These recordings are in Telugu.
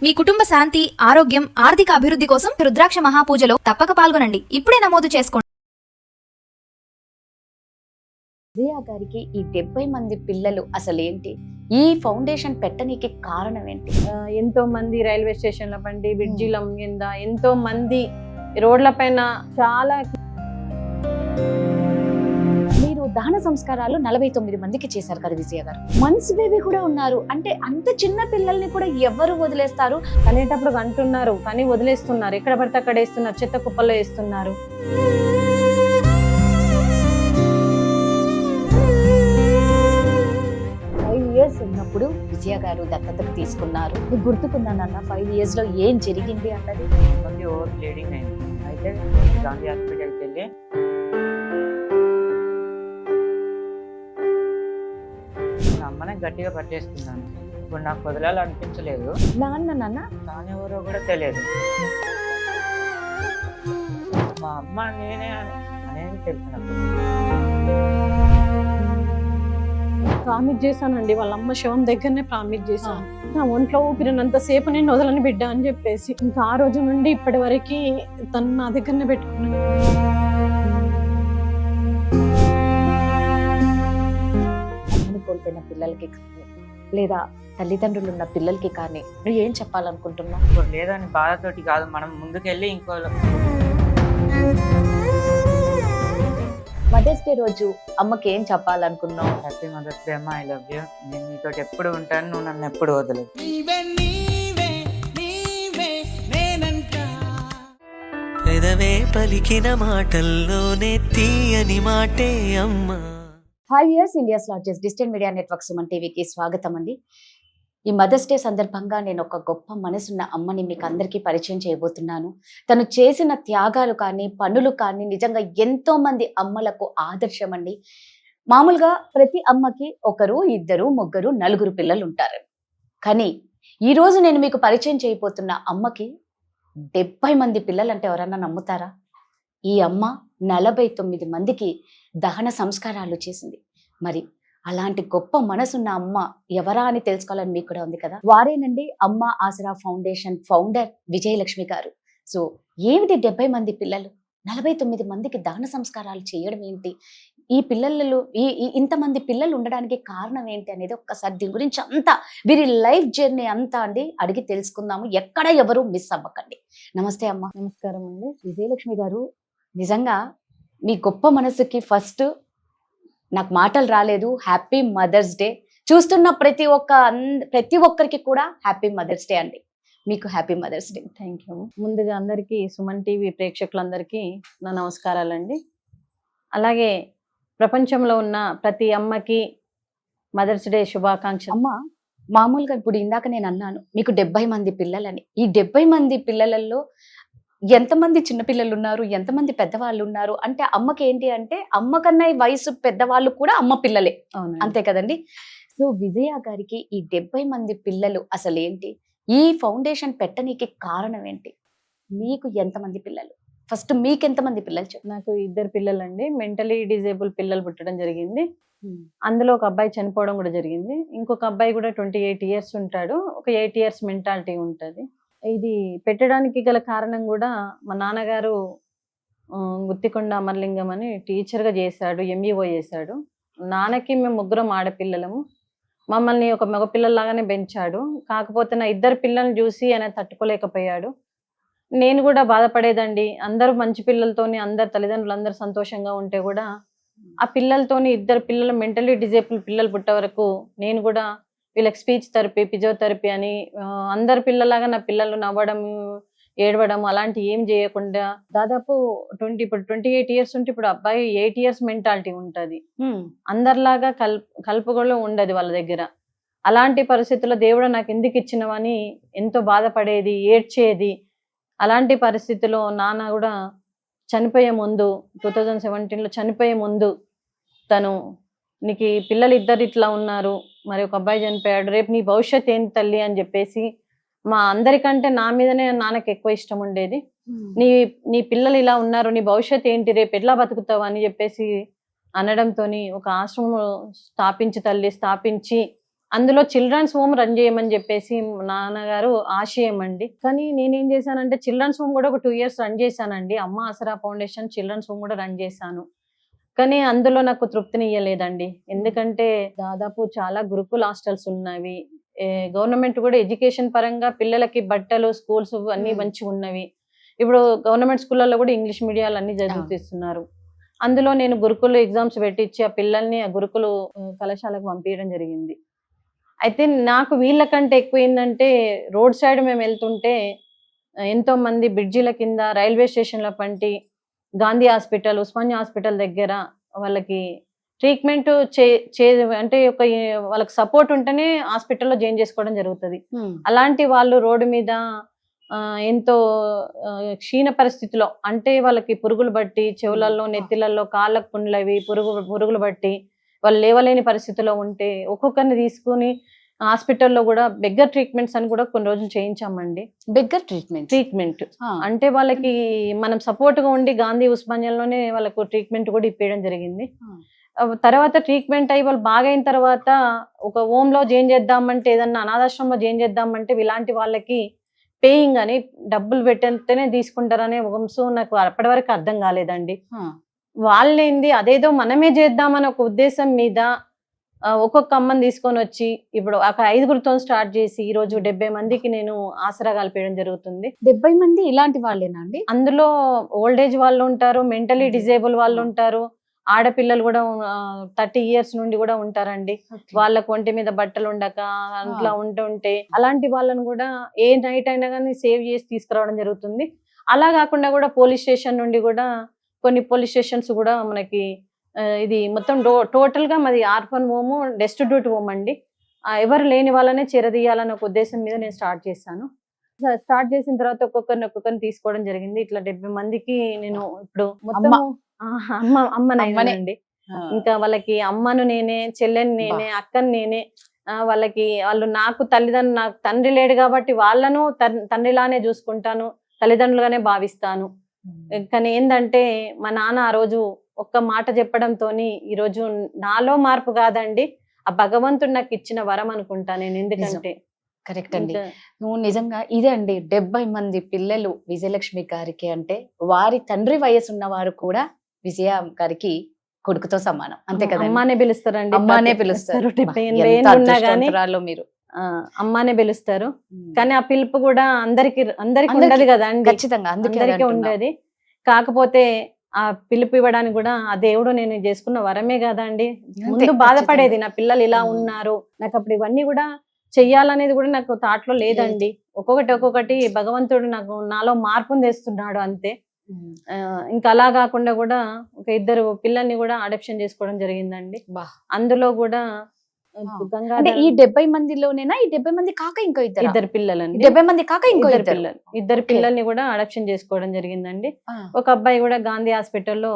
మీ కుటుంబ శాంతి, ఆరోగ్యం, ఆర్థిక అభివృద్ధి కోసం రుద్రాక్ష మహాపూజలో తప్పక పాల్గొనండి. ఇప్పుడే నమోదు చేసుకోండి. విజయ గారికి ఈ 70 మంది పిల్లలు అసలేంటి? ఈ ఫౌండేషన్ పెట్టనీకి కారణం ఏంటి? ఎంతో మంది రైల్వే స్టేషన్ల పండి బ్రిడ్జిల కింద ఎంతో మంది రోడ్ల పైన చాలా మీరు దహన సంస్కారాలు 49 మందికి చేశారు కదా విజయ గారు. మన్స్ బేబీ కూడా ఉన్నారు. అంటే అంత చిన్న పిల్లల్ని కూడా ఎవరు వదిలేస్తారు? కనేటప్పుడు అంటున్నారు కానీ వదిలేస్తున్నారు. ఎక్కడ పడితే అక్కడ వేస్తున్నారు, చెత్త కుప్పల్లో వేస్తున్నారు. ఉన్నప్పుడు విజయ గారు దత్తతకు తీసుకున్నారు. గుర్తుకున్నానన్న 5 years లో ఏం జరిగింది అన్నది. ఓవర్ బ్లీడింగ్ అయింది. అయితే గాంధీ హాస్పిటల్కి వెళ్ళి అమ్మనే గట్టిగా పట్టేసుకున్నాను. ఇప్పుడు నాకు వదలాలనిపించలేదు. నాన్న తానెవరో కూడా తెలియదు. మా అమ్మ నేనే అనేది తెలిసినప్పుడు ప్రామిస్ చేశానండి. వాళ్ళ అమ్మ శవం దగ్గరనే ప్రామిస్ చేశాను. నా ఒంట్లో ఊపిరినంత సేపు నేను వదలని బిడ్డ అని చెప్పేసి ఇంకా ఆ రోజు నుండి ఇప్పటి వరకు తను నా దగ్గరనే పెట్టుకున్నాను. అమ్మని కోల్పోయిన పిల్లలకి లేదా తల్లిదండ్రులు ఉన్న పిల్లలకి కానీ నువ్వు ఏం చెప్పాలనుకుంటున్నావు? ఇప్పుడు లేదని బాధతోటి కాదు, మనం ముందుకెళ్ళి ఇంకో మదర్స్ డే రోజు అమ్మకి ఏం చెప్పాలనుకున్నావు? హ్యాపీ మదర్స్ డే అమ్మ, ఐ లవ్ యూ. నేను నీతో ఎప్పుడు ఉంటాను, నువ్వు నన్ను ఎప్పుడు వదలదు. పెదవే పలికిన మాటల్లోనే తీయని మాటే అమ్మ. 5 years India's largest digital media network Suman టీవీకి స్వాగతం అండి. ఈ మదర్స్ డే సందర్భంగా నేను ఒక గొప్ప మనసున్న అమ్మని మీకు అందరికీ పరిచయం చేయబోతున్నాను. తను చేసిన త్యాగాలు కానీ పనులు కానీ నిజంగా ఎంతో మంది అమ్మలకు ఆదర్శం అండి. మామూలుగా ప్రతి అమ్మకి 1, 2, 3, 4 పిల్లలు ఉంటారు. కానీ ఈరోజు నేను మీకు పరిచయం చేయబోతున్న అమ్మకి 70 మంది పిల్లలు అంటే ఎవరన్నా నమ్ముతారా? ఈ అమ్మ 49 మందికి దహన సంస్కారాలు చేసింది. మరి అలాంటి గొప్ప మనసున్న అమ్మ ఎవరా అని తెలుసుకోవాలని మీకు కూడా ఉంది కదా. వారేనండి అమ్మ ఆసరా ఫౌండేషన్ ఫౌండర్ విజయలక్ష్మి గారు. సో ఏమిటి 70 మంది పిల్లలు, 49 మందికి దహన సంస్కారాలు చేయడం ఏంటి, ఈ పిల్లలలో ఇంతమంది పిల్లలు ఉండడానికి కారణం ఏంటి అనేది ఒక్కసారి దీని గురించి అంతా వీరి లైఫ్ జర్నీ అంతా అండి అడిగి తెలుసుకుందాము. ఎక్కడ ఎవరు మిస్ అవ్వకండి. నమస్తే అమ్మ. నమస్కారం అండి. విజయలక్ష్మి గారు, నిజంగా మీ గొప్ప మనసుకి ఫస్ట్ నాకు మాటలు రాలేదు. Happy mothers day. చూస్తున్న ప్రతి ఒక్కరికి కూడా హ్యాపీ మదర్స్ డే అండి. మీకు happy mothers day. Thank you. ముందుగా అందరికీ సుమన్ టీవీ ప్రేక్షకులందరికీ నా నమస్కారాలండి. అలాగే ప్రపంచంలో ఉన్న ప్రతి అమ్మకి మదర్స్ డే శుభాకాంక్షలు. అమ్మ, మామూలుగా ఇప్పుడు ఇందాక నేను అన్నాను మీకు 70 మంది పిల్లలని. ఈ 70 మంది పిల్లలలో ఎంతమంది చిన్నపిల్లలు ఉన్నారు, ఎంతమంది పెద్దవాళ్ళు ఉన్నారు? అంటే అమ్మకి ఏంటి అంటే అమ్మ కన్నా ఈ వయసు పెద్దవాళ్ళు కూడా అమ్మ పిల్లలే, అంతే కదండి. సో విజయ గారికి ఈ 70 మంది పిల్లలు అసలేంటి? ఈ ఫౌండేషన్ పెట్టనీకి కారణం ఏంటి? మీకు ఎంతమంది పిల్లలు? ఫస్ట్ మీకు ఎంతమంది పిల్లలు చెప్పు. నాకు 2 పిల్లలండి. మెంటలీ డిజేబుల్ పిల్లలు పుట్టడం జరిగింది. అందులో ఒక అబ్బాయి చనిపోవడం కూడా జరిగింది. ఇంకొక అబ్బాయి కూడా 28 years ఉంటాడు. ఒక 8 years మెంటాలిటీ ఉంటుంది. ఇది పెట్టడానికి గల కారణం కూడా మా నాన్నగారు గుత్తికొండ అమర్లింగం అని టీచర్గా చేశాడు, ఎంఈఓ చేశాడు. నాన్నకి మేము 3 ఆడపిల్లలము. మమ్మల్ని ఒక మగపిల్లలాగానే పెంచాడు. కాకపోతే నా 2 పిల్లల్ని చూసి ఆయన తట్టుకోలేకపోయాడు. నేను కూడా బాధపడేదండి. అందరూ మంచి పిల్లలతోని, అందరు తల్లిదండ్రులు అందరూ సంతోషంగా ఉంటే కూడా ఆ పిల్లలతోని 2 పిల్లలు మెంటలీ డిజేబుల్ పిల్లలు పుట్టే వరకు నేను కూడా వీళ్ళకి స్పీచ్ థెరపీ, ఫిజియోథెరపీ అని అందరి పిల్లలాగా నా పిల్లలు నవ్వడం, ఏడవడం అలాంటి ఏం చేయకుండా దాదాపు 28 years ఉంటే ఇప్పుడు అబ్బాయి 8 years మెంటాలిటీ ఉంటుంది. అందరిలాగా కలుపుగోలు ఉండదు వాళ్ళ దగ్గర. అలాంటి పరిస్థితుల్లో దేవుడు నాకు ఎందుకు ఇచ్చినవని ఎంతో బాధపడేది, ఏడ్చేది. అలాంటి పరిస్థితిలో నాన్న కూడా చనిపోయే ముందు 2017లో చనిపోయే ముందు తను నీకు పిల్లలు 2 ఇట్లా ఉన్నారు, మరి ఒక అబ్బాయి చనిపోయాడు, రేపు నీ భవిష్యత్ ఏంటి తల్లి అని చెప్పేసి మా అందరికంటే నా మీదనే నాన్నకి ఎక్కువ ఇష్టం ఉండేది. నీ పిల్లలు ఇలా ఉన్నారు, నీ భవిష్యత్ ఏంటి, రేపు ఎట్లా బతుకుతావు అని చెప్పేసి అనడంతో ఒక ఆశ్రమం స్థాపించి అందులో చిల్డ్రన్స్ హోమ్ రన్ చేయమని చెప్పేసి నాన్నగారు ఆశయం అండి. కానీ నేనేం చేశానంటే చిల్డ్రన్స్ హోమ్ కూడా ఒక 2 years రన్ చేశానండి. అమ్మ ఆసరా ఫౌండేషన్ చిల్డ్రన్స్ హోమ్ కూడా రన్ చేశాను. కానీ అందులో నాకు తృప్తినియ్యలేదండి. ఎందుకంటే దాదాపు చాలా గురుకుల హాస్టల్స్ ఉన్నవి. గవర్నమెంట్ కూడా ఎడ్యుకేషన్ పరంగా పిల్లలకి బట్టలు, స్కూల్స్ అన్ని మంచిగా ఉన్నవి. ఇప్పుడు గవర్నమెంట్ స్కూళ్ళల్లో కూడా ఇంగ్లీష్ మీడియాలు అన్ని చదివిస్తున్నారు. అందులో నేను గురుకులు ఎగ్జామ్స్ పెట్టించి ఆ పిల్లల్ని ఆ గురుకులు కళాశాలకు పంపించడం జరిగింది. అయితే నాకు వీళ్ళకంటే ఎక్కువ ఏంటంటే రోడ్ సైడ్ మేము వెళ్తుంటే ఎంతో మంది బ్రిడ్జిల కింద, రైల్వే స్టేషన్ల పంటి, గాంధీ హాస్పిటల్, ఉస్మానియా హాస్పిటల్ దగ్గర వాళ్ళకి ట్రీట్మెంట్ అంటే వాళ్ళకి సపోర్ట్ ఉంటేనే హాస్పిటల్లో జాయిన్ చేసుకోవడం జరుగుతుంది. అలాంటి వాళ్ళు రోడ్డు మీద ఎంతో క్షీణ పరిస్థితిలో, అంటే వాళ్ళకి పురుగులు బట్టి చెవులలో, నెత్తిలలో, కాళ్ళకు పుండ్లవి పురుగులు బట్టి వాళ్ళు లేవలేని పరిస్థితిలో ఉంటే ఒక్కొక్కరిని తీసుకుని హాస్పిటల్లో కూడా బెగ్గర్ ట్రీట్మెంట్స్ అని కూడా కొన్ని రోజులు చేయించామండి. బెగ్గర్ ట్రీట్మెంట్ అంటే వాళ్ళకి మనం సపోర్ట్ గా ఉండి గాంధీ ఉస్మానియాలోనే వాళ్ళకు ట్రీట్మెంట్ కూడా ఇప్పించడం జరిగింది. తర్వాత ట్రీట్మెంట్ అయ్యి వాళ్ళు బాగైన తర్వాత ఒక హోమ్ లో జాయిన్ చేద్దామంటే, ఏదన్నా అనాథాశ్రమంలో జాయిన్ చేద్దామంటే ఇలాంటి వాళ్ళకి పేయింగ్ అని డబ్బులు పెట్టితేనే తీసుకుంటారనే వంశం నాకు అప్పటి వరకు అర్థం కాలేదండి. వాళ్ళేంది అదేదో మనమే చేద్దామని ఒక ఉద్దేశం మీద ఒక్కొక్క అమ్మని తీసుకొని వచ్చి ఇప్పుడు ఒక 5గురితో స్టార్ట్ చేసి ఈ రోజు 70 మందికి నేను ఆసరా కలిపేయడం జరుగుతుంది. 70 మంది ఇలాంటి వాళ్ళేనా అండి? అందులో ఓల్డ్ ఏజ్ వాళ్ళు ఉంటారు, మెంటలీ డిజేబుల్ వాళ్ళు ఉంటారు, ఆడపిల్లలు కూడా 30 years నుండి కూడా ఉంటారండి. వాళ్ళకు ఒంటి మీద బట్టలు ఉండక అట్లా ఉంటుంటే అలాంటి వాళ్ళని కూడా ఏ నైట్ అయినా కానీ సేవ్ చేసి తీసుకురావడం జరుగుతుంది. అలా కాకుండా కూడా పోలీస్ స్టేషన్ నుండి కూడా కొన్ని పోలీస్ స్టేషన్స్ కూడా మనకి ఇది మొత్తం టోటల్ గా మాది ఆర్ఫన్ హోమ్, డెస్టిట్యూట్ హోమ్ అండి. ఎవరు లేని వాళ్ళనే చేరదీయాలన్న ఒక ఉద్దేశం మీద నేను స్టార్ట్ చేశాను. స్టార్ట్ చేసిన తర్వాత ఒక్కొక్కరిని తీసుకోవడం జరిగింది. ఇట్లా 70 మందికి నేను ఇప్పుడు మొత్తం అమ్మనండి. ఇంకా వాళ్ళకి అమ్మను నేనే, చెల్లెని నేనే, అక్కని నేనే. వాళ్ళు నాకు నాకు తండ్రి లేడు కాబట్టి వాళ్ళను తండ్రిలానే చూసుకుంటాను, తల్లిదండ్రులుగానే భావిస్తాను. కానీ ఏంటంటే మా నాన్న ఆ రోజు ఒక్క మాట చెప్పడంతో ఈ రోజు నాలో మార్పు కాదండి, ఆ భగవంతుడు నాకు ఇచ్చిన వరం అనుకుంటా నేను. ఎందుకంటే కరెక్ట్ అండి. నువ్వు నిజంగా ఇదే అండి, 70 మంది పిల్లలు విజయలక్ష్మి గారికి అంటే వారి తండ్రి వయసు ఉన్న వారు కూడా విజయ గారికి కొడుకుతో సమానం, అంతే కదా? అమ్మానే పిలుస్తారండి, అమ్మానే పిలుస్తారు. మీరు అమ్మానే పిలుస్తారు. కానీ ఆ పిలుపు కూడా అందరికి ఉండదు కదా అండి, ఖచ్చితంగా అందరికీ ఉండదు. కాకపోతే ఆ పిలుపు ఇవ్వడానికి కూడా ఆ దేవుడు నేను చేసుకున్న వరమే కదా అండి. ముందు బాధపడేది నా పిల్లలు ఇలా ఉన్నారు, నాకు అప్పుడు ఇవన్నీ కూడా చెయ్యాలనేది కూడా నాకు థాట్ లో లేదండి. ఒక్కొక్కటి భగవంతుడు నాలో మార్పుని తెస్తున్నాడు అంతే. ఇంకా అలా కాకుండా కూడా ఒక 2 పిల్లల్ని కూడా అడాప్షన్ చేసుకోవడం జరిగిందండి. అందులో కూడా ఈ 70 మందిలోనేనా? ఈ 70 మంది కాక ఇంకో 2 పిల్లలండి. 70 మంది కాక ఇంకో 2 పిల్లల్ని కూడా అడాప్షన్ చేసుకోవడం జరిగిందండి. ఒక అబ్బాయి కూడా గాంధీ హాస్పిటల్లో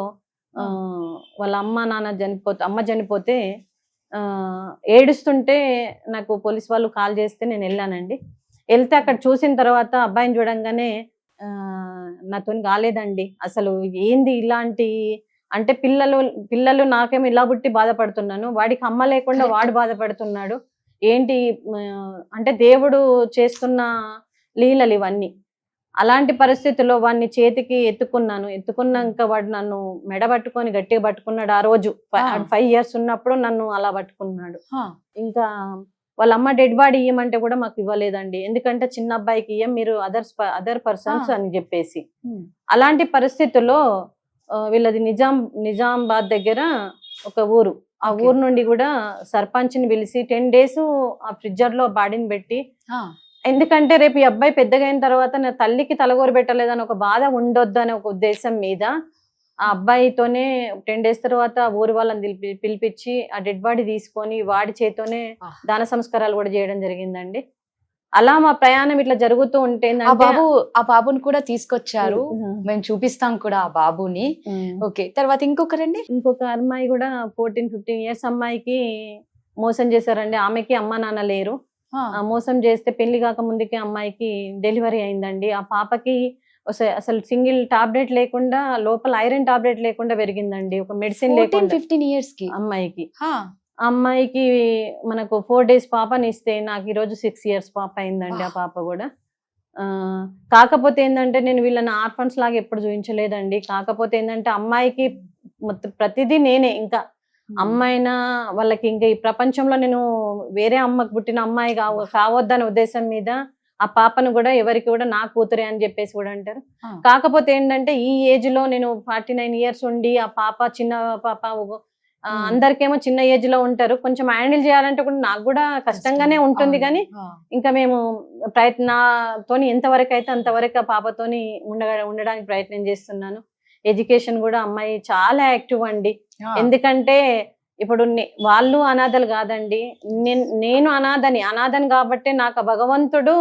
వాళ్ళ అమ్మ చనిపోతే ఏడుస్తుంటే నాకు పోలీస్ వాళ్ళు కాల్ చేస్తే నేను వెళ్ళానండి. వెళ్తే అక్కడ చూసిన తర్వాత అబ్బాయిని చూడంగానే నాతో కాలేదండి అసలు. ఏంది ఇలాంటి అంటే పిల్లలు నాకేమో ఇలా పుట్టి బాధపడుతున్నాను, వాడికి అమ్మ లేకుండా వాడు బాధపడుతున్నాడు ఏంటి అంటే దేవుడు చేస్తున్న లీలలు ఇవన్నీ. అలాంటి పరిస్థితుల్లో వాడిని చేతికి ఎత్తుకున్నాక వాడు నన్ను మెడ పట్టుకొని గట్టిగా పట్టుకున్నాడు. ఆ రోజు 5 years ఉన్నప్పుడు నన్ను అలా పట్టుకున్నాడు. ఇంకా వాళ్ళ అమ్మ డెడ్ బాడీ ఇయ్యమంటే కూడా మాకు ఇవ్వలేదండి. ఎందుకంటే చిన్న అబ్బాయికి ఇయ్యం, మీరు అదర్ పర్సన్స్ అని చెప్పేసి. అలాంటి పరిస్థితుల్లో వీళ్ళది నిజామాబాద్ దగ్గర ఒక ఊరు, ఆ ఊరు నుండి కూడా సర్పంచ్ని పిలిచి 10 days ఆ ఫ్రిడ్జర్ లో బాడీని పెట్టి, ఎందుకంటే రేపు ఈ అబ్బాయి పెద్దగా అయిన తర్వాత నా తల్లికి తలగోరు పెట్టలేదని ఒక బాధ ఉండొద్దు అనే ఒక ఉద్దేశం మీద ఆ అబ్బాయితోనే 10 days తర్వాత ఊరి వాళ్ళని పిలిపించి ఆ డెడ్ బాడీ తీసుకొని వాడి చేతోనే దాన సంస్కారాలు కూడా చేయడం జరిగిందండి. అలా మా ప్రయాణం ఇట్లా జరుగుతూ ఉంటే ఆ బాబుని కూడా తీసుకొచ్చారు, మేము చూపిస్తాం కూడా ఆ బాబుని. ఓకే, తర్వాత ఇంకొక అమ్మాయి కూడా 14-15 years అమ్మాయికి మోసం చేశారండి. ఆమెకి అమ్మ నాన్న లేరు. మోసం చేస్తే పెళ్లి కాక ముందుకే అమ్మాయికి డెలివరీ అయిందండి. ఆ పాపకి అసలు సింగిల్ టాబ్లెట్ లేకుండా, లోపల ఐరన్ టాబ్లెట్ లేకుండా పెరిగిందండి, ఒక మెడిసిన్ లేకుండా 15 years కి అమ్మాయికి. ఆ అమ్మాయికి మనకు 4 days పాపని ఇస్తే నాకు ఈరోజు 6 years పాప అయిందండి. ఆ పాప కూడా కాకపోతే ఏంటంటే నేను వీళ్ళని ఆర్ఫన్స్ లాగా ఎప్పుడు చూపించలేదండి. కాకపోతే ఏంటంటే అమ్మాయికి మొత్తం ప్రతిదీ నేనే. ఇంకా అమ్మాయినా వాళ్ళకి ఇంకా ఈ ప్రపంచంలో నేను వేరే అమ్మకు పుట్టిన అమ్మాయి కావద్దనే ఉద్దేశం మీద ఆ పాపను కూడా ఎవరికి కూడా నా కూతురే అని చెప్పేసి కూడా అంటారు. కాకపోతే ఏంటంటే ఈ ఏజ్ లో నేను 49 years ఉండి ఆ పాప చిన్న పాప అందరికేమో చిన్న ఏజ్ లో ఉంటారు. కొంచెం హ్యాండిల్ చేయాలంటే కూడా నాకు కూడా కష్టంగానే ఉంటుంది. కానీ ఇంకా మేము ప్రయత్నంతోని ఎంతవరకు అయితే అంతవరకు ఆ పాపతోని ఉండడానికి ప్రయత్నం చేస్తున్నాను. ఎడ్యుకేషన్ కూడా అమ్మాయి చాలా యాక్టివ్ అండి. ఎందుకంటే ఇప్పుడు వాళ్ళు అనాథలు కాదండి, నేను అనాథని కాబట్టి నాకు భగవంతుడు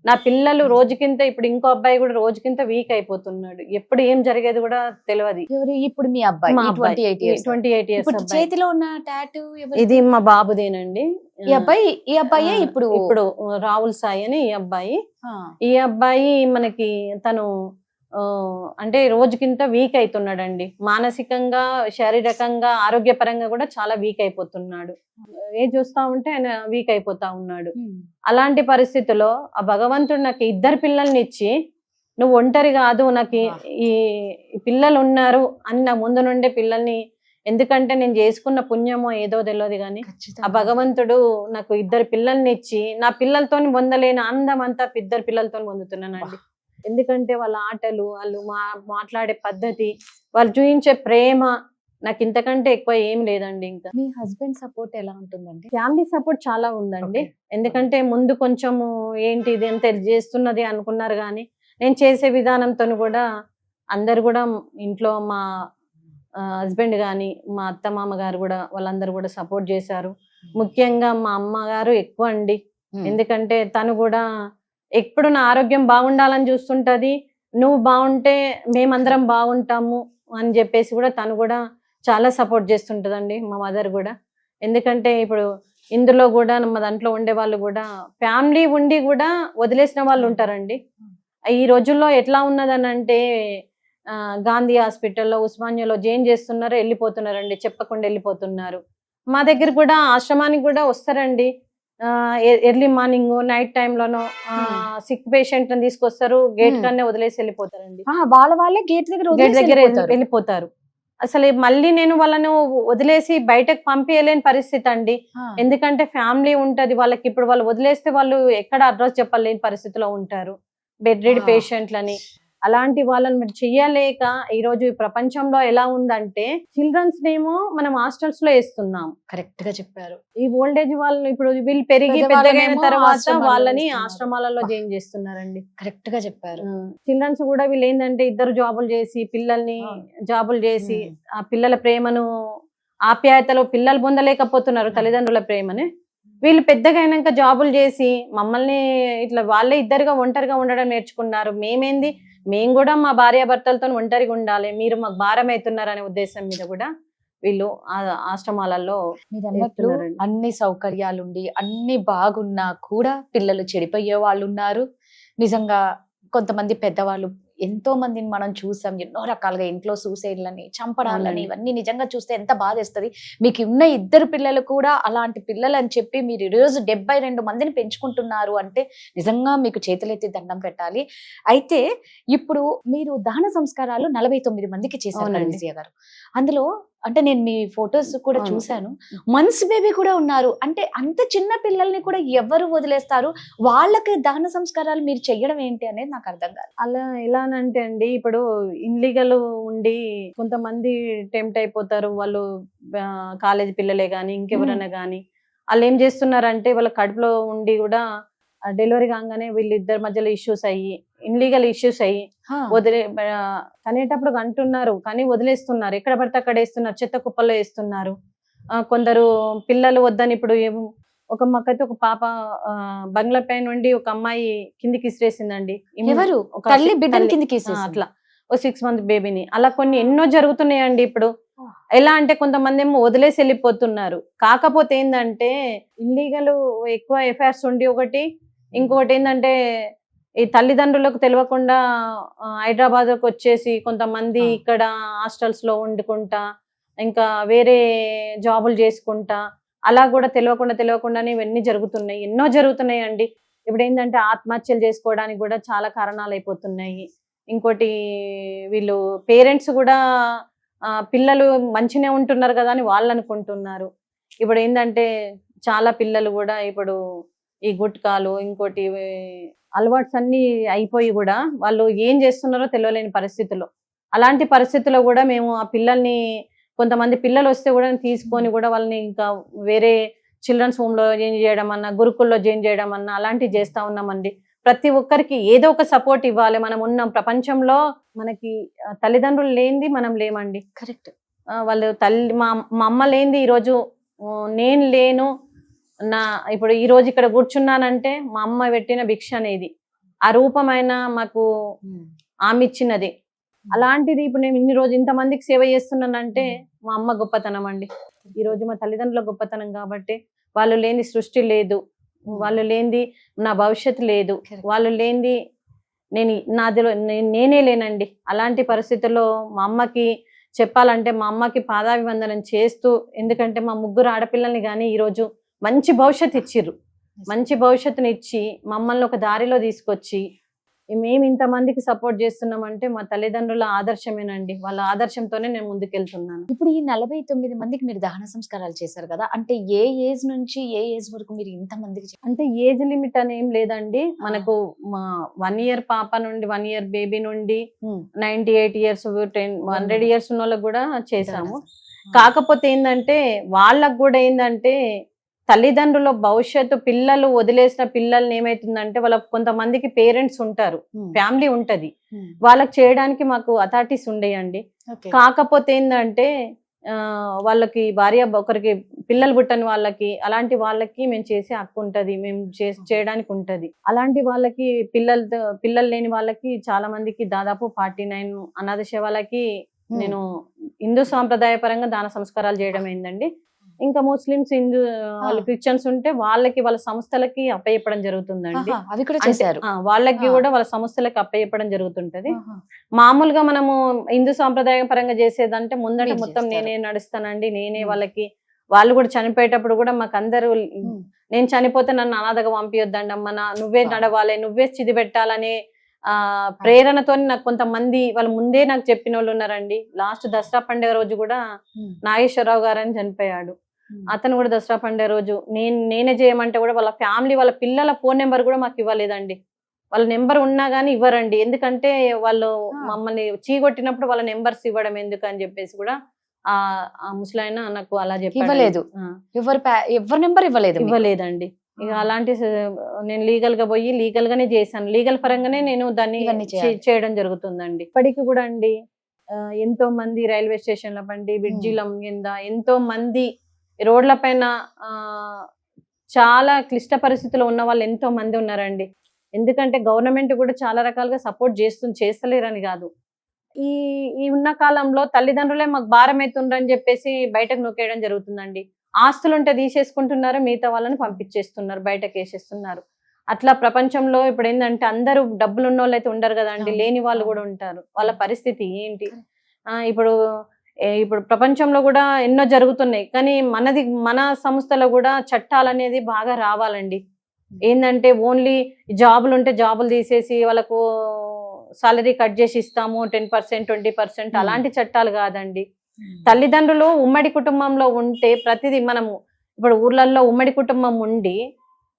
నా పిల్లలు రోజుకింత, ఇప్పుడు ఇంకో అబ్బాయి కూడా రోజుకింత వీక్ అయిపోతున్నాడు. ఎప్పుడు ఏం జరిగేది కూడా తెలియదు. ఇప్పుడు మీ అబ్బాయి 28 years చేతిలో ఉన్న టాటూ ఇది మా బాబుదేనండి. ఈ అబ్బాయి ఇప్పుడు రాహుల్ సాయి అని ఈ అబ్బాయి మనకి తను అంటే రోజుకింత వీక్ అవుతున్నాడండి. మానసికంగా, శారీరకంగా, ఆరోగ్యపరంగా కూడా చాలా వీక్ అయిపోతున్నాడు. ఏజ్ వస్తా ఉంటే ఆయన వీక్ అయిపోతా ఉన్నాడు. అలాంటి పరిస్థితుల్లో ఆ భగవంతుడు నాకు 2 పిల్లల్ని ఇచ్చి, నువ్వు ఒంటరి కాదు, నాకు ఈ పిల్లలు ఉన్నారు అని నా ముందు నుండే పిల్లల్ని, ఎందుకంటే నేను చేసుకున్న పుణ్యమో ఏదో తెలియదు కానీ ఆ భగవంతుడు నాకు 2 పిల్లల్ని ఇచ్చి నా పిల్లలతో పొందలేని ఆనందం అంతా 2 పిల్లలతో పొందుతున్నానండి. ఎందుకంటే వాళ్ళ ఆటలు, వాళ్ళు మాట్లాడే పద్ధతి, వాళ్ళు చూపించే ప్రేమ నాకు ఇంతకంటే ఎక్కువ ఏం లేదండి. ఇంకా మీ హస్బెండ్ సపోర్ట్ ఎలా ఉంటుందండి? ఫ్యామిలీ సపోర్ట్ చాలా ఉందండి. ఎందుకంటే ముందు కొంచెము ఏంటి ఇది ఎంత చేస్తున్నది అనుకున్నారు, కానీ నేను చేసే విధానంతో కూడా అందరు కూడా ఇంట్లో మా హస్బెండ్ కానీ మా అత్త మామ గారు కూడా వాళ్ళందరూ కూడా సపోర్ట్ చేశారు. ముఖ్యంగా మా అమ్మగారు ఎక్కువ అండి. ఎందుకంటే తను కూడా ఎప్పుడు నా ఆరోగ్యం బాగుండాలని చూస్తుంటది. నువ్వు బాగుంటే మేమందరం బాగుంటాము అని చెప్పేసి కూడా తను కూడా చాలా సపోర్ట్ చేస్తుంటదండి, మా మదర్ కూడా. ఎందుకంటే ఇప్పుడు ఇందులో కూడా మా దాంట్లో ఉండే వాళ్ళు కూడా ఫ్యామిలీ ఉండి కూడా వదిలేసిన వాళ్ళు ఉంటారండి. ఈ రోజుల్లో ఎట్లా ఉన్నదని అంటే గాంధీ హాస్పిటల్లో, ఉస్మానియాలో జాయిన్ చేస్తున్నారు, వెళ్ళిపోతున్నారండి, చెప్పకుండా వెళ్ళిపోతున్నారు. మా దగ్గర కూడా ఆశ్రమానికి కూడా వస్తారండి. ఎర్లీ మార్నింగ్, నైట్ టైంలోనో సిక్ పేషెంట్ తీసుకొస్తారు, గేట్ కన్నా వదిలేసి వెళ్ళిపోతారండి. వాళ్ళే గేట్ దగ్గర వెళ్ళిపోతారు. అసలు మళ్ళీ నేను వాళ్ళను వదిలేసి బయటకు పంపించలేని పరిస్థితి అండి. ఎందుకంటే ఫ్యామిలీ ఉంటది వాళ్ళకి. ఇప్పుడు వాళ్ళు వదిలేస్తే వాళ్ళు ఎక్కడ అడ్రస్ చెప్పలేని పరిస్థితిలో ఉంటారు, బెడ్ రెడ్ పేషెంట్లని. అలాంటి వాళ్ళని మీరు చెయ్యలేక ఈ రోజు ఈ ప్రపంచంలో ఎలా ఉందంటే చిల్డ్రన్స్ నేమో మనం హాస్టల్స్ లో వేస్తున్నాం. కరెక్ట్ గా చెప్పారు. ఈ ఓల్డేజ్ వాళ్ళు ఇప్పుడు వీళ్ళు పెరిగి పెద్దగైన తర్వాత వాళ్ళని ఆశ్రమాలలో జాయిన్ చేస్తున్నారండి. కరెక్ట్ గా చెప్పారు. చిల్డ్రన్స్ కూడా వీళ్ళు ఏంటంటే 2 జాబులు చేసి, పిల్లల్ని జాబులు చేసి ఆ పిల్లల ప్రేమను, ఆప్యాయతలో పిల్లలు పొందలేకపోతున్నారు తల్లిదండ్రుల ప్రేమని. వీళ్ళు పెద్దగా అయినాక జాబులు చేసి మమ్మల్ని ఇట్లా వాళ్ళే ఒంటరిగా ఉండడం నేర్చుకున్నారు. మేము కూడా మా భార్యాభర్తలతో ఒంటరిగా ఉండాలి, మీరు మాకు భారం అవుతున్నారు అనే ఉద్దేశం మీద కూడా వీళ్ళు ఆశ్రమాలలో అన్ని సౌకర్యాలుండి అన్ని బాగున్నా కూడా పిల్లలు చెడిపోయే వాళ్ళు ఉన్నారు. నిజంగా కొంతమంది పెద్దవాళ్ళు ఎంతో మందిని మనం చూసాం, ఎన్నో రకాలుగా ఇంట్లో సూసైడ్లని, చంపడాలని, ఇవన్నీ నిజంగా చూస్తే ఎంత బాధేస్తుంది. మీకు ఉన్న 2 పిల్లలు కూడా అలాంటి పిల్లలు అని చెప్పి మీరు ఈరోజు 72 మందిని పెంచుకుంటున్నారు అంటే నిజంగా మీకు చేతులెత్తి దండం పెట్టాలి. అయితే ఇప్పుడు మీరు దహన సంస్కారాలు 49 మందికి చేశారు విజయ గారు. అందులో అంటే నేను మీ ఫొటోస్ కూడా చూశాను, మంత్స్ బేబీ కూడా ఉన్నారు. అంటే అంత చిన్న పిల్లల్ని కూడా ఎవరు వదిలేస్తారు? వాళ్ళకి దహన సంస్కారాలు మీరు చెయ్యడం ఏంటి అనేది నాకు అర్థం కాదు. అలా ఎలానంటే అండి, ఇప్పుడు ఇన్లీగల్ ఉండి కొంతమంది టెంప్ట్ అయిపోతారు. వాళ్ళు కాలేజ్ పిల్లలే గాని ఇంకెవరైనా గాని వాళ్ళు ఏం చేస్తున్నారంటే వాళ్ళ కడుపులో ఉండి కూడా డెలివరీ కాగానే వీళ్ళిద్దరి మధ్యలో ఇష్యూస్ అయ్యి, ఇన్లీగల్ ఇష్యూస్ అయ్యి కనేటప్పుడు అంటున్నారు కానీ వదిలేస్తున్నారు, ఎక్కడ పడితే అక్కడ వేస్తున్నారు, చెత్త కుప్పల్లో వేస్తున్నారు. కొందరు పిల్లలు వద్దని, ఇప్పుడు ఒక మాకైతే ఒక పాప బంగ్లా పై నుండి ఒక అమ్మాయి కిందికి ఇసిరేసిందండి. ఎవరు? అట్లా ఓ 6 month బేబీని. అలా కొన్ని ఎన్నో జరుగుతున్నాయండి. ఇప్పుడు ఎలా అంటే కొంతమంది ఏమో వదిలేసి వెళ్ళిపోతున్నారు. కాకపోతే ఏంటంటే ఇల్లీగల్ ఎక్కువ ఎఫైర్స్ ఉండి ఒకటి, ఇంకొకటి ఏంటంటే ఈ తల్లిదండ్రులకు తెలియకుండా హైదరాబాద్కి వచ్చేసి కొంతమంది ఇక్కడ హాస్టల్స్ లో వండుకుంటా, ఇంకా వేరే జాబులు చేసుకుంటా అలా కూడా తెలియకుండానే ఇవన్నీ జరుగుతున్నాయి, ఎన్నో జరుగుతున్నాయి అండి. ఇప్పుడు ఏంటంటే ఆత్మహత్యలు చేసుకోవడానికి కూడా చాలా కారణాలు అయిపోతున్నాయి. ఇంకోటి వీళ్ళు పేరెంట్స్ కూడా పిల్లలు మంచినే ఉంటున్నారు కదా అని వాళ్ళు అనుకుంటున్నారు. ఇప్పుడు ఏంటంటే చాలా పిల్లలు కూడా ఇప్పుడు ఈ గుట్కాలు ఇంకోటి అలవాట్స్ అన్ని అయిపోయి కూడా వాళ్ళు ఏం చేస్తున్నారో తెలియలేని పరిస్థితుల్లో, అలాంటి పరిస్థితుల్లో కూడా మేము ఆ పిల్లల్ని కొంతమంది పిల్లలు వస్తే కూడా తీసుకొని కూడా వాళ్ళని ఇంకా వేరే చిల్డ్రన్స్ హోమ్ లో జాయిన్ చేయడం అన్నా, గురుకుల్లో జాయిన్ చేయడం అన్నా అలాంటివి చేస్తా ఉన్నామండి. ప్రతి ఒక్కరికి ఏదో ఒక సపోర్ట్ ఇవ్వాలి. మనం ఉన్న ప్రపంచంలో మనకి తల్లిదండ్రులు లేనిది మనం లేమండి. కరెక్ట్. వాళ్ళు మా అమ్మ లేనిది ఈరోజు నేను లేను. ఇప్పుడు ఈ రోజు ఇక్కడ కూర్చున్నానంటే మా అమ్మ పెట్టిన భిక్ష అనేది, ఆ రూపమైన మాకు ఆమె ఇచ్చినది. అలాంటిది ఇప్పుడు నేను ఇన్ని రోజు ఇంతమందికి సేవ చేస్తున్నానంటే మా అమ్మ గొప్పతనం అండి. ఈ రోజు మా తల్లిదండ్రుల గొప్పతనం కాబట్టి. వాళ్ళు లేని సృష్టి లేదు, వాళ్ళు లేనిది నా భవిష్యత్తు లేదు, వాళ్ళు లేనిది నేనే లేనండి. అలాంటి పరిస్థితుల్లో మా అమ్మకి చెప్పాలంటే మా అమ్మకి పాదాభివందనం చేస్తూ, ఎందుకంటే మా ముగ్గురు ఆడపిల్లల్ని కానీ ఈరోజు మంచి భవిష్యత్తు ఇచ్చిర్రు. మంచి భవిష్యత్తుని ఇచ్చి మమ్మల్ని ఒక దారిలో తీసుకొచ్చి మేము ఇంతమందికి సపోర్ట్ చేస్తున్నామంటే మా తల్లిదండ్రుల ఆదర్శమేనండి. వాళ్ళ ఆదర్శంతోనే నేను ముందుకెళ్తున్నాను. ఇప్పుడు ఈ 49 మందికి మీరు దహన సంస్కారాలు చేశారు కదా, అంటే ఏ ఏజ్ నుంచి ఏ ఏజ్ వరకు మీరు ఇంతమందికి అంటే ఏజ్ లిమిట్ అని ఏం లేదండి. మనకు 1 year పాప నుండి 1 year బేబీ నుండి 98 years 100 years ఉన్న వాళ్ళకి కూడా చేసాము. కాకపోతే ఏంటంటే వాళ్ళకు కూడా ఏంటంటే తల్లిదండ్రుల భవిష్యత్తు, పిల్లలు వదిలేసిన పిల్లల్ని ఏమైతుందంటే వాళ్ళకి కొంతమందికి పేరెంట్స్ ఉంటారు, ఫ్యామిలీ ఉంటది, వాళ్ళకి చేయడానికి మాకు అథారిటీస్ ఉండేయండి. కాకపోతే ఏంటంటే వాళ్ళకి భార్య ఒకరికి పిల్లలు పుట్టని వాళ్ళకి, అలాంటి వాళ్ళకి మేము చేసే హక్కు ఉంటది, మేము చేయడానికి ఉంటది. అలాంటి వాళ్ళకి పిల్లలు లేని వాళ్ళకి చాలా మందికి దాదాపు 49 అనాథ శవాలకి నేను హిందూ సాంప్రదాయ పరంగా దాన సంస్కారాలు చేయడం అయిందండి. ఇంకా ముస్లిమ్స్ హిందూ వాళ్ళు క్రిస్టియన్స్ ఉంటే వాళ్ళకి వాళ్ళ సంస్థలకి అప్పయ్యప్పడం జరుగుతుందండి. వాళ్ళకి కూడా వాళ్ళ సంస్థలకి అప్పయ్యప్పడం జరుగుతుంటది. మామూలుగా మనము హిందూ సాంప్రదాయ పరంగా చేసేదంటే ముందట మొత్తం నేనే నడుస్తానండి, నేనే వాళ్ళకి. వాళ్ళు కూడా చనిపోయేటప్పుడు కూడా మాకు అందరూ నేను చనిపోతే నన్ను అనాథగా పంపియొద్దండి అమ్మ, నువ్వే నడవాలి, నువ్వే చిది పెట్టాలనే ప్రేరణతో నాకు కొంతమంది వాళ్ళు ముందే నాకు చెప్పిన వాళ్ళు ఉన్నారండి. లాస్ట్ దసరా పండుగ రోజు కూడా నాగేశ్వరరావు గారు అని చనిపోయాడు. అతను కూడా దసరా పండుగ రోజు నేనే చేయమంటే కూడా వాళ్ళ ఫ్యామిలీ వాళ్ళ పిల్లల ఫోన్ నెంబర్ కూడా మాకు ఇవ్వలేదండి. వాళ్ళ నెంబర్ ఉన్నా గానీ ఇవ్వరండి. ఎందుకంటే వాళ్ళు మమ్మల్ని చీగొట్టినప్పుడు వాళ్ళ నెంబర్స్ ఇవ్వడం ఎందుకు అని చెప్పేసి కూడా ఆ ముసలాయన నాకు అలా చెప్పలేదు. ఎవరి నెంబర్ ఇవ్వలేదండి. ఇక అలాంటి నేను లీగల్ గా పోయి లీగల్ గానే చేశాను. లీగల్ పరంగానే నేను దాన్ని చేయడం జరుగుతుందండి. ఇప్పటికి కూడా అండి ఎంతో మంది రైల్వే స్టేషన్ల పండి బ్రిడ్జిల కింద ఎంతో మంది రోడ్ల పైన చాలా క్లిష్ట పరిస్థితుల్లో ఉన్న వాళ్ళు ఎంతో మంది ఉన్నారండి. ఎందుకంటే గవర్నమెంట్ కూడా చాలా రకాలుగా సపోర్ట్ చేస్తలేరని కాదు, ఈ ఉన్న కాలంలో తల్లిదండ్రులే మాకు భారం అవుతుండ్రని చెప్పేసి బయటకు నొక్కేయడం జరుగుతుందండి. ఆస్తులుంటే తీసేసుకుంటున్నారు, మిగతా వాళ్ళని పంపించేస్తున్నారు, బయటకు వేసేస్తున్నారు. అట్లా ప్రపంచంలో ఇప్పుడు ఏంటంటే అందరూ డబ్బులు ఉన్న వాళ్ళు అయితే ఉండరు కదండి, లేని వాళ్ళు కూడా ఉంటారు. వాళ్ళ పరిస్థితి ఏంటి? ఇప్పుడు ప్రపంచంలో కూడా ఎన్నో జరుగుతున్నాయి, కానీ మన సంస్థలో కూడా చట్టాలు అనేది బాగా రావాలండి. ఏంటంటే ఓన్లీ జాబులు ఉంటే జాబులు తీసేసి వాళ్ళకు సాలరీ కట్ చేసి ఇస్తాము 10% 20%, అలాంటి చట్టాలు కాదండి. తల్లిదండ్రులు ఉమ్మడి కుటుంబంలో ఉంటే ప్రతిదీ మనము ఇప్పుడు ఊర్లలో ఉమ్మడి కుటుంబం ఉండి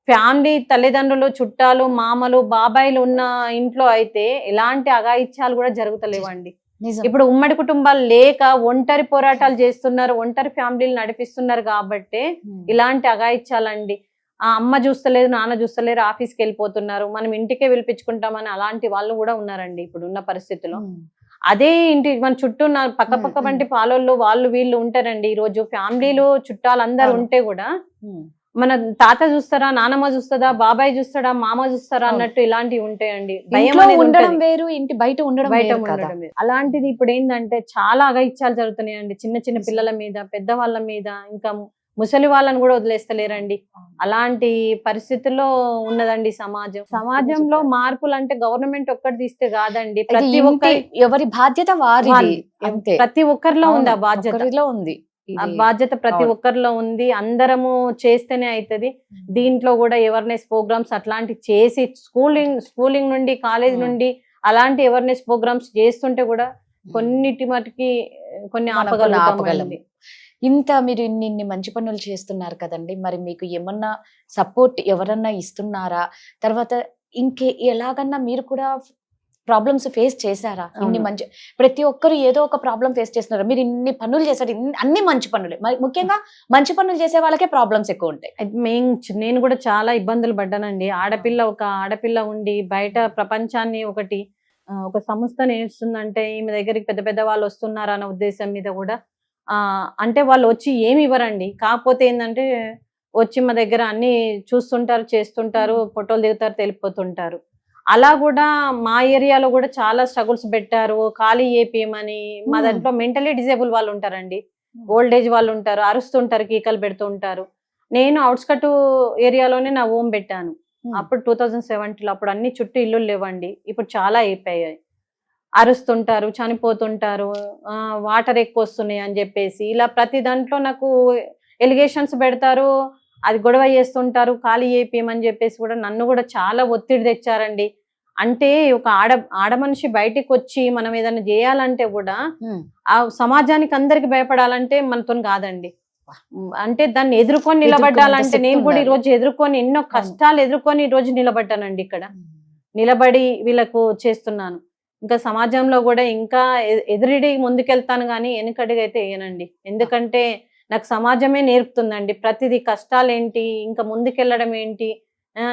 ఫ్యామిలీ తల్లిదండ్రులు చుట్టాలు మామలు బాబాయిలు ఉన్న ఇంట్లో అయితే ఎలాంటి అఘాయిత్యాలు కూడా జరుగుతలేవండి. ఇప్పుడు ఉమ్మడి కుటుంబాలు లేక ఒంటరి పోరాటాలు చేస్తున్నారు, ఒంటరి ఫ్యామిలీలు నడిపిస్తున్నారు కాబట్టి ఇలాంటి అఘాయిత్యాలండి. ఆ అమ్మ చూస్తలేదు, నాన్న చూస్తలేరు, ఆఫీస్కి వెళ్ళిపోతున్నారు, మనం ఇంటికే పిలిపించుకుంటామని అలాంటి వాళ్ళు కూడా ఉన్నారండి ఇప్పుడు ఉన్న పరిస్థితిలో. అదే ఇంటి మన చుట్టూ పక్క వంటి పాలల్లో వాళ్ళు వీళ్ళు ఉంటారండి. ఈ రోజు ఫ్యామిలీలు చుట్టాలు అందరు ఉంటే కూడా మన తాత చూస్తారా, నానమ్మ చూస్తుందా, బాబాయ్ చూస్తాడా, మామ చూస్తారా అన్నట్టు ఇలాంటివి ఉంటాయండి. ఉండడం వేరు, ఇంటి బయట ఉండడం వేరు. అలాంటిది ఇప్పుడు ఏంటంటే చాలా అఘాయిత్యాలు జరుగుతున్నాయండి చిన్న చిన్న పిల్లల మీద, పెద్దవాళ్ళ మీద, ఇంకా ముసలి వాళ్ళని కూడా వదిలేస్తలేరండి. అలాంటి పరిస్థితుల్లో ఉన్నదండి సమాజంలో మార్పులు అంటే గవర్నమెంట్ ఒక్కటి తీస్తే కాదండి, ప్రతి ఒక్కరి ఎవరి బాధ్యత వారిది. ప్రతి ఒక్కరిలో ఉంది ఆ బాధ్యత. ఉంది ఆ ఇది బాధ్యత ప్రతి అవును. ఒక్కరిలో ఉంది. అందరము చేస్తేనే అవుతుంది. దీంట్లో కూడా అవేర్నెస్ ప్రోగ్రామ్స్ అట్లాంటి చేసి స్కూలింగ్ నుండి కాలేజ్ Hmm. నుండి అలాంటి అవేర్నెస్ ప్రోగ్రామ్స్ చేస్తుంటే కూడా కొన్నిటి మటుకి కొన్ని మనం కొన్ని ఆపగలం. ఆపగలుగుతామండి. ఇంత మీరు ఇన్ని మంచి పనులు చేస్తున్నారు కదండి, మరి మీకు ఏమన్నా సపోర్ట్ ఎవరన్నా ఇస్తున్నారా? తర్వాత ఎలాగన్నా మీరు కూడా ప్రాబ్లమ్స్ ఫేస్ చేశారా? ఇన్ని అవును. మంచి ప్రతి ఒక్కరు ఏదో ఒక ప్రాబ్లం ఫేస్ చేస్తున్నారు. మీరు ఇన్ని పనులు చేశారు, అన్ని మంచి పనులే. మరి ముఖ్యంగా మంచి పనులు చేసే వాళ్ళకే ప్రాబ్లమ్స్ ఎక్కువ ఉంటాయి. నేను కూడా చాలా ఇబ్బందులు పడ్డానండి. ఒక ఆడపిల్ల ఉండి బయట ప్రపంచాన్ని ఒక సంస్థ నేర్చుందంటే ఈమె దగ్గరికి పెద్ద పెద్ద వాళ్ళు వస్తున్నారు అన్న ఉద్దేశం మీద కూడా అంటే వాళ్ళు వచ్చి ఏమి ఇవ్వరండి. కాకపోతే ఏంటంటే వచ్చి మా దగ్గర అన్ని చూస్తుంటారు, చేస్తుంటారు, ఫోటోలు దిగుతారు, తెలిపోతుంటారు. అలా కూడా మా ఏరియాలో కూడా చాలా స్ట్రగుల్స్ పెట్టారు. ఖాళీ ఏపీఎమని మా దాంట్లో మెంటలీ డిజేబుల్ వాళ్ళు ఉంటారండి, ఓల్డ్ ఏజ్ వాళ్ళు ఉంటారు, అరుస్తుంటారు, కీకలు పెడుతూ ఉంటారు. నేను అవుట్స్కట్ ఏరియాలోనే నా హోమ్ పెట్టాను. అప్పుడు 2017లో అప్పుడు అన్ని చుట్టూ ఇల్లు లేవండి. ఇప్పుడు చాలా అయిపోయాయి. అరుస్తుంటారు, చనిపోతుంటారు, వాటర్ ఎక్కువ వస్తున్నాయి అని చెప్పేసి ఇలా ప్రతి దాంట్లో నాకు ఎలిగేషన్స్ పెడతారు, అది గొడవ చేస్తుంటారు. ఖాళీ ఏపీఎమని చెప్పేసి కూడా నన్ను కూడా చాలా ఒత్తిడి తెచ్చారండి. అంటే ఒక ఆడ మనిషి బయటికి వచ్చి మనం ఏదైనా చేయాలంటే కూడా ఆ సమాజానికి అందరికి భయపడాలంటే మనతో కాదండి. అంటే దాన్ని ఎదుర్కొని నిలబడ్డాలంటే నేను కూడా ఈ రోజు ఎదుర్కొని ఎన్నో కష్టాలు ఎదుర్కొని ఈ రోజు నిలబడ్డానండి. ఇక్కడ నిలబడి వీళ్ళకు చేస్తున్నాను. ఇంకా సమాజంలో కూడా ఇంకా ఎదురుడి ముందుకెళ్తాను కానీ వెనుకడిగా అయితే వేయనండి. ఎందుకంటే నాకు సమాజమే నేర్పుతుందండి ప్రతిదీ. కష్టాలేంటి, ఇంకా ముందుకెళ్ళడం ఏంటి.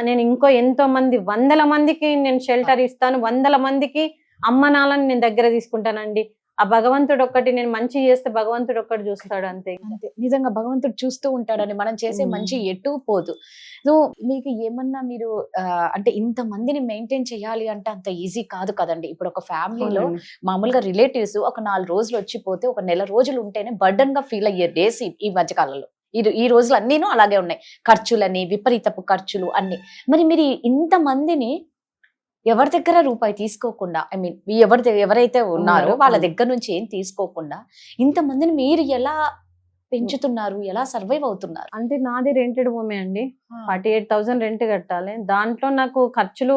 నేను ఎంతో మంది 100 మందికి నేను షెల్టర్ ఇస్తాను, 100 మందికి అమ్మ నాన్నని నేను దగ్గర తీసుకుంటానండి. ఆ భగవంతుడు ఒక్కటి, నేను మంచి చేస్తే భగవంతుడు ఒక్కటి చూస్తాడు అంతే. నిజంగా భగవంతుడు చూస్తూ ఉంటాడని మనం చేసే మంచి ఎటు పోదు. సో మీకు ఏమన్నా మీరు అంటే ఇంత మందిని మెయింటైన్ చేయాలి అంటే అంత ఈజీ కాదు కదండి. ఇప్పుడు ఒక ఫ్యామిలీలో మామూలుగా రిలేటివ్స్ ఒక 4 రోజులు వచ్చిపోతే ఒక నెల రోజులు ఉంటేనే బర్డన్ గా ఫీల్ అయ్యే డేస్ ఈ మధ్యకాలంలో. ఈ రోజులు అన్నీను అలాగే ఉన్నాయి. ఖర్చులని, విపరీతపు ఖర్చులు అన్ని. మరి మీరు ఇంత మందిని ఎవరి దగ్గర రూపాయి తీసుకోకుండా, ఐ మీన్ ఎవరైతే ఉన్నారో వాళ్ళ దగ్గర నుంచి ఏం తీసుకోకుండా ఇంతమందిని మీరు ఎలా పెంచుతున్నారు, ఎలా సర్వైవ్ అవుతున్నారు? అంటే నాది రెంటెడ్ హోమే అండి. 48,000 రెంట్ కట్టాలి. దాంట్లో నాకు ఖర్చులు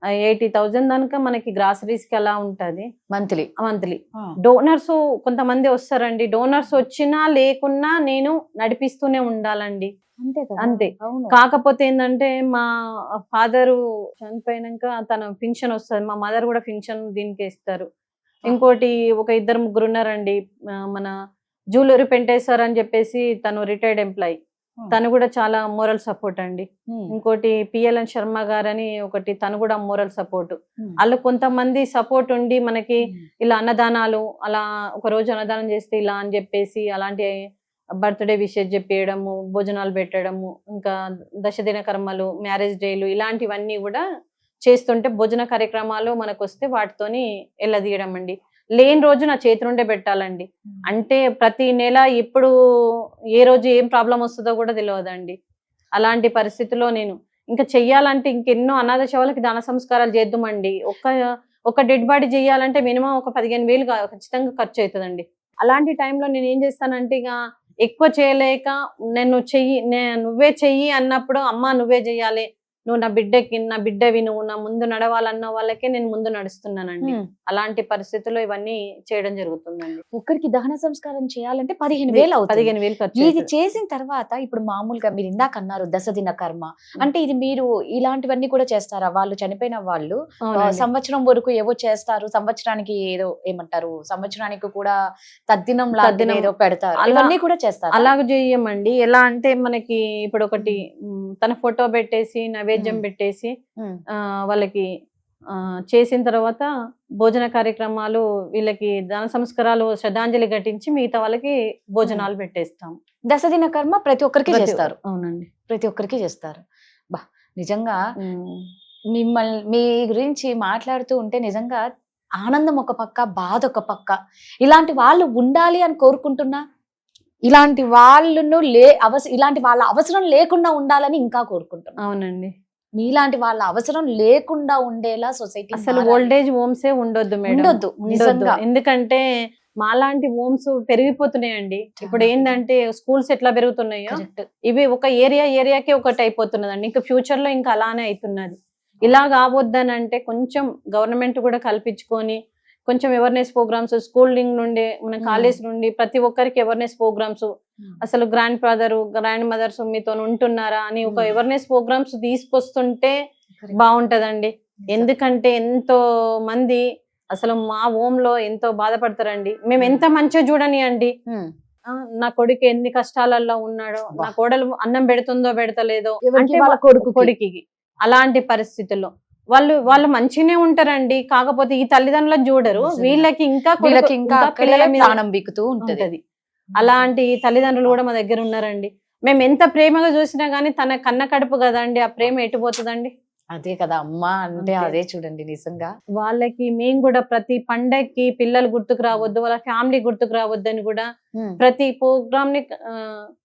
80,000 దాకా మనకి గ్రాసరీస్ కి అలా ఉంటది మంత్లీ. డోనర్స్ కొంతమంది వస్తారండి. డోనర్స్ వచ్చినా లేకున్నా నేను నడిపిస్తూనే ఉండాలండి. అంతే. కాకపోతే ఏంటంటే మా ఫాదరు చనిపోయినాక తన పింఛన్ వస్తుంది, మా మదర్ కూడా పింఛన్ దీనికి ఇస్తారు. ఇంకోటి ఒక 2-3 ఉన్నారండి. మన జ్యువెలరీ పెంటేశ్వర్ అని చెప్పేసి తను రిటైర్డ్ ఎంప్లాయీ, తను కూడా చాలా మోరల్ సపోర్ట్ అండి. ఇంకోటి పిఎల్ఎన్ శర్మ గారని ఒకటి, తను కూడా మోరల్ సపోర్ట్. వాళ్ళు కొంతమంది సపోర్ట్ ఉండి మనకి ఇలా అన్నదానాలు, అలా ఒక రోజు అన్నదానం చేస్తే ఇలా అని చెప్పేసి అలాంటి బర్త్డే విషెస్ చెప్పేయడము, భోజనాలు పెట్టడము, ఇంకా దశదిన కర్మలు, మ్యారేజ్ డేలు ఇలాంటివన్నీ కూడా చేస్తుంటే భోజన కార్యక్రమాలు మనకు వస్తే వాటితోని ఎల్లదీయడం అండి. లేని రోజు నా చేతి నుండే పెట్టాలండి. అంటే ప్రతి నెల ఎప్పుడు ఏ రోజు ఏం ప్రాబ్లం వస్తుందో కూడా తెలియదండి. అలాంటి పరిస్థితిలో నేను ఇంకా చెయ్యాలంటే ఇంకెన్నో అనాథ శవాలకి దాన సంస్కారాలు చేద్దామండి. ఒక డెడ్ బాడీ చేయాలంటే మినిమం ఒక 15,000 ఖచ్చితంగా ఖర్చు అవుతుందండి. అలాంటి టైంలో నేను ఏం చేస్తానంటే ఇక ఎక్కువ చేయలేక నువ్వే చెయ్యి అన్నప్పుడు, అమ్మ నువ్వే చెయ్యాలి, నువ్వు నా బిడ్డవి, నువ్వు నా ముందు నడవాలన్న వాళ్ళకే నేను ముందు నడుస్తున్నానండి. అలాంటి పరిస్థితుల్లో ఇవన్నీ చేయడం జరుగుతుందండి. ఒక్కరికి దహన సంస్కారం చేయాలంటే 15,000 అవుతుంది. 15,000 ఖర్చు. ఇది చేసిన తర్వాత ఇప్పుడు మామూలుగా మీరు ఇందాక అన్నారు దశదిన కర్మ అంటే, ఇది మీరు ఇలాంటివన్నీ కూడా చేస్తారా? వాళ్ళు చనిపోయిన వాళ్ళు సంవత్సరం వరకు ఏవో చేస్తారు, సంవత్సరానికి ఏదో ఏమంటారు, సంవత్సరానికి కూడా తద్దినం లాంటిది ఏదో పెడతారు, అవన్నీ కూడా చేస్తారు. అలాగ చేయమండి. ఎలా అంటే మనకి ఇప్పుడు ఒకటి తన ఫోటో పెట్టేసి నైవేద్యం పెట్టేసి వాళ్ళకి చేసిన తర్వాత భోజన కార్యక్రమాలు, వీళ్ళకి దాన సంస్కారాలు, శ్రద్ధాంజలి ఘటించి మిగతా వాళ్ళకి భోజనాలు పెట్టేస్తాం. దశదిన కర్మ ప్రతి ఒక్కరికి చేస్తారు. అవునండి, ప్రతి ఒక్కరికి చేస్తారు. బా, నిజంగా మిమ్మల్ని మీ గురించి మాట్లాడుతూ ఉంటే నిజంగా ఆనందం ఒక పక్క, బాధ ఒక పక్క. ఇలాంటి వాళ్ళు ఉండాలి అని కోరుకుంటున్నా, ఇలాంటి ఇలాంటి వాళ్ళ అవసరం లేకుండా ఉండాలని ఇంకా కోరుకుంటున్నా. అవునండి, మీలాంటి వాళ్ళ అవసరం లేకుండా ఉండేలా సొసైటీ అసలు ఓల్డేజ్ హోమ్సే ఉండొద్దు మేడం, ఉండొద్దు. ఎందుకంటే మాలాంటి హోమ్స్ పెరిగిపోతున్నాయండి. ఇప్పుడు ఏంటంటే స్కూల్స్ ఎట్లా పెరుగుతున్నాయో కరెక్ట్. ఇవి ఒక ఏరియాకి ఒకటి అయిపోతున్నదండి. ఇంకా ఫ్యూచర్ లో ఇంకా అలానే అవుతున్నది. ఇలా కావద్దని అంటే కొంచెం గవర్నమెంట్ కూడా కల్పించుకొని కొంచెం అవేర్నెస్ ప్రోగ్రామ్స్ స్కూలింగ్ నుండి మన కాలేజ్ నుండి ప్రతి ఒక్కరికి అవేర్నెస్ ప్రోగ్రామ్స్, అసలు గ్రాండ్ ఫాదర్ గ్రాండ్ మదర్స్ మీతో ఉంటున్నారా అని ఒక అవేర్నెస్ ప్రోగ్రామ్స్ తీసుకొస్తుంటే బాగుంటదండి. ఎందుకంటే ఎంతో మంది అసలు మా హోమ్ లో ఎంతో బాధపడతారండి. మేము ఎంత మంచిగా చూడని అండి, నా కొడుకు ఎన్ని కష్టాలలో ఉన్నాడో, నా కోడలు అన్నం పెడుతుందో పెడతలేదో అంటే వాళ్ళ కొడుకుకి అలాంటి పరిస్థితుల్లో వాళ్ళు మంచిగానే ఉంటారండి. కాకపోతే ఈ తల్లిదండ్రులను చూడరు, వీళ్ళకి ఇంకా పిల్లల మీద ప్రాణం బిక్కుతూ ఉంటది. అలాంటి తల్లిదండ్రులు కూడా మా దగ్గర ఉన్నారండి. మేము ఎంత ప్రేమగా చూసినా గానీ తన కన్న కడుపు కదండి, ఆ ప్రేమ ఎటుపోతుందండి. అదే కదా అమ్మ అంటే, అదే చూడండి నిజంగా. వాళ్ళకి మేము కూడా ప్రతి పండగకి పిల్లలు గుర్తుకు రావద్దు, వాళ్ళ ఫ్యామిలీ గుర్తుకు రావద్దు అని కూడా ప్రతి ప్రోగ్రామ్ ని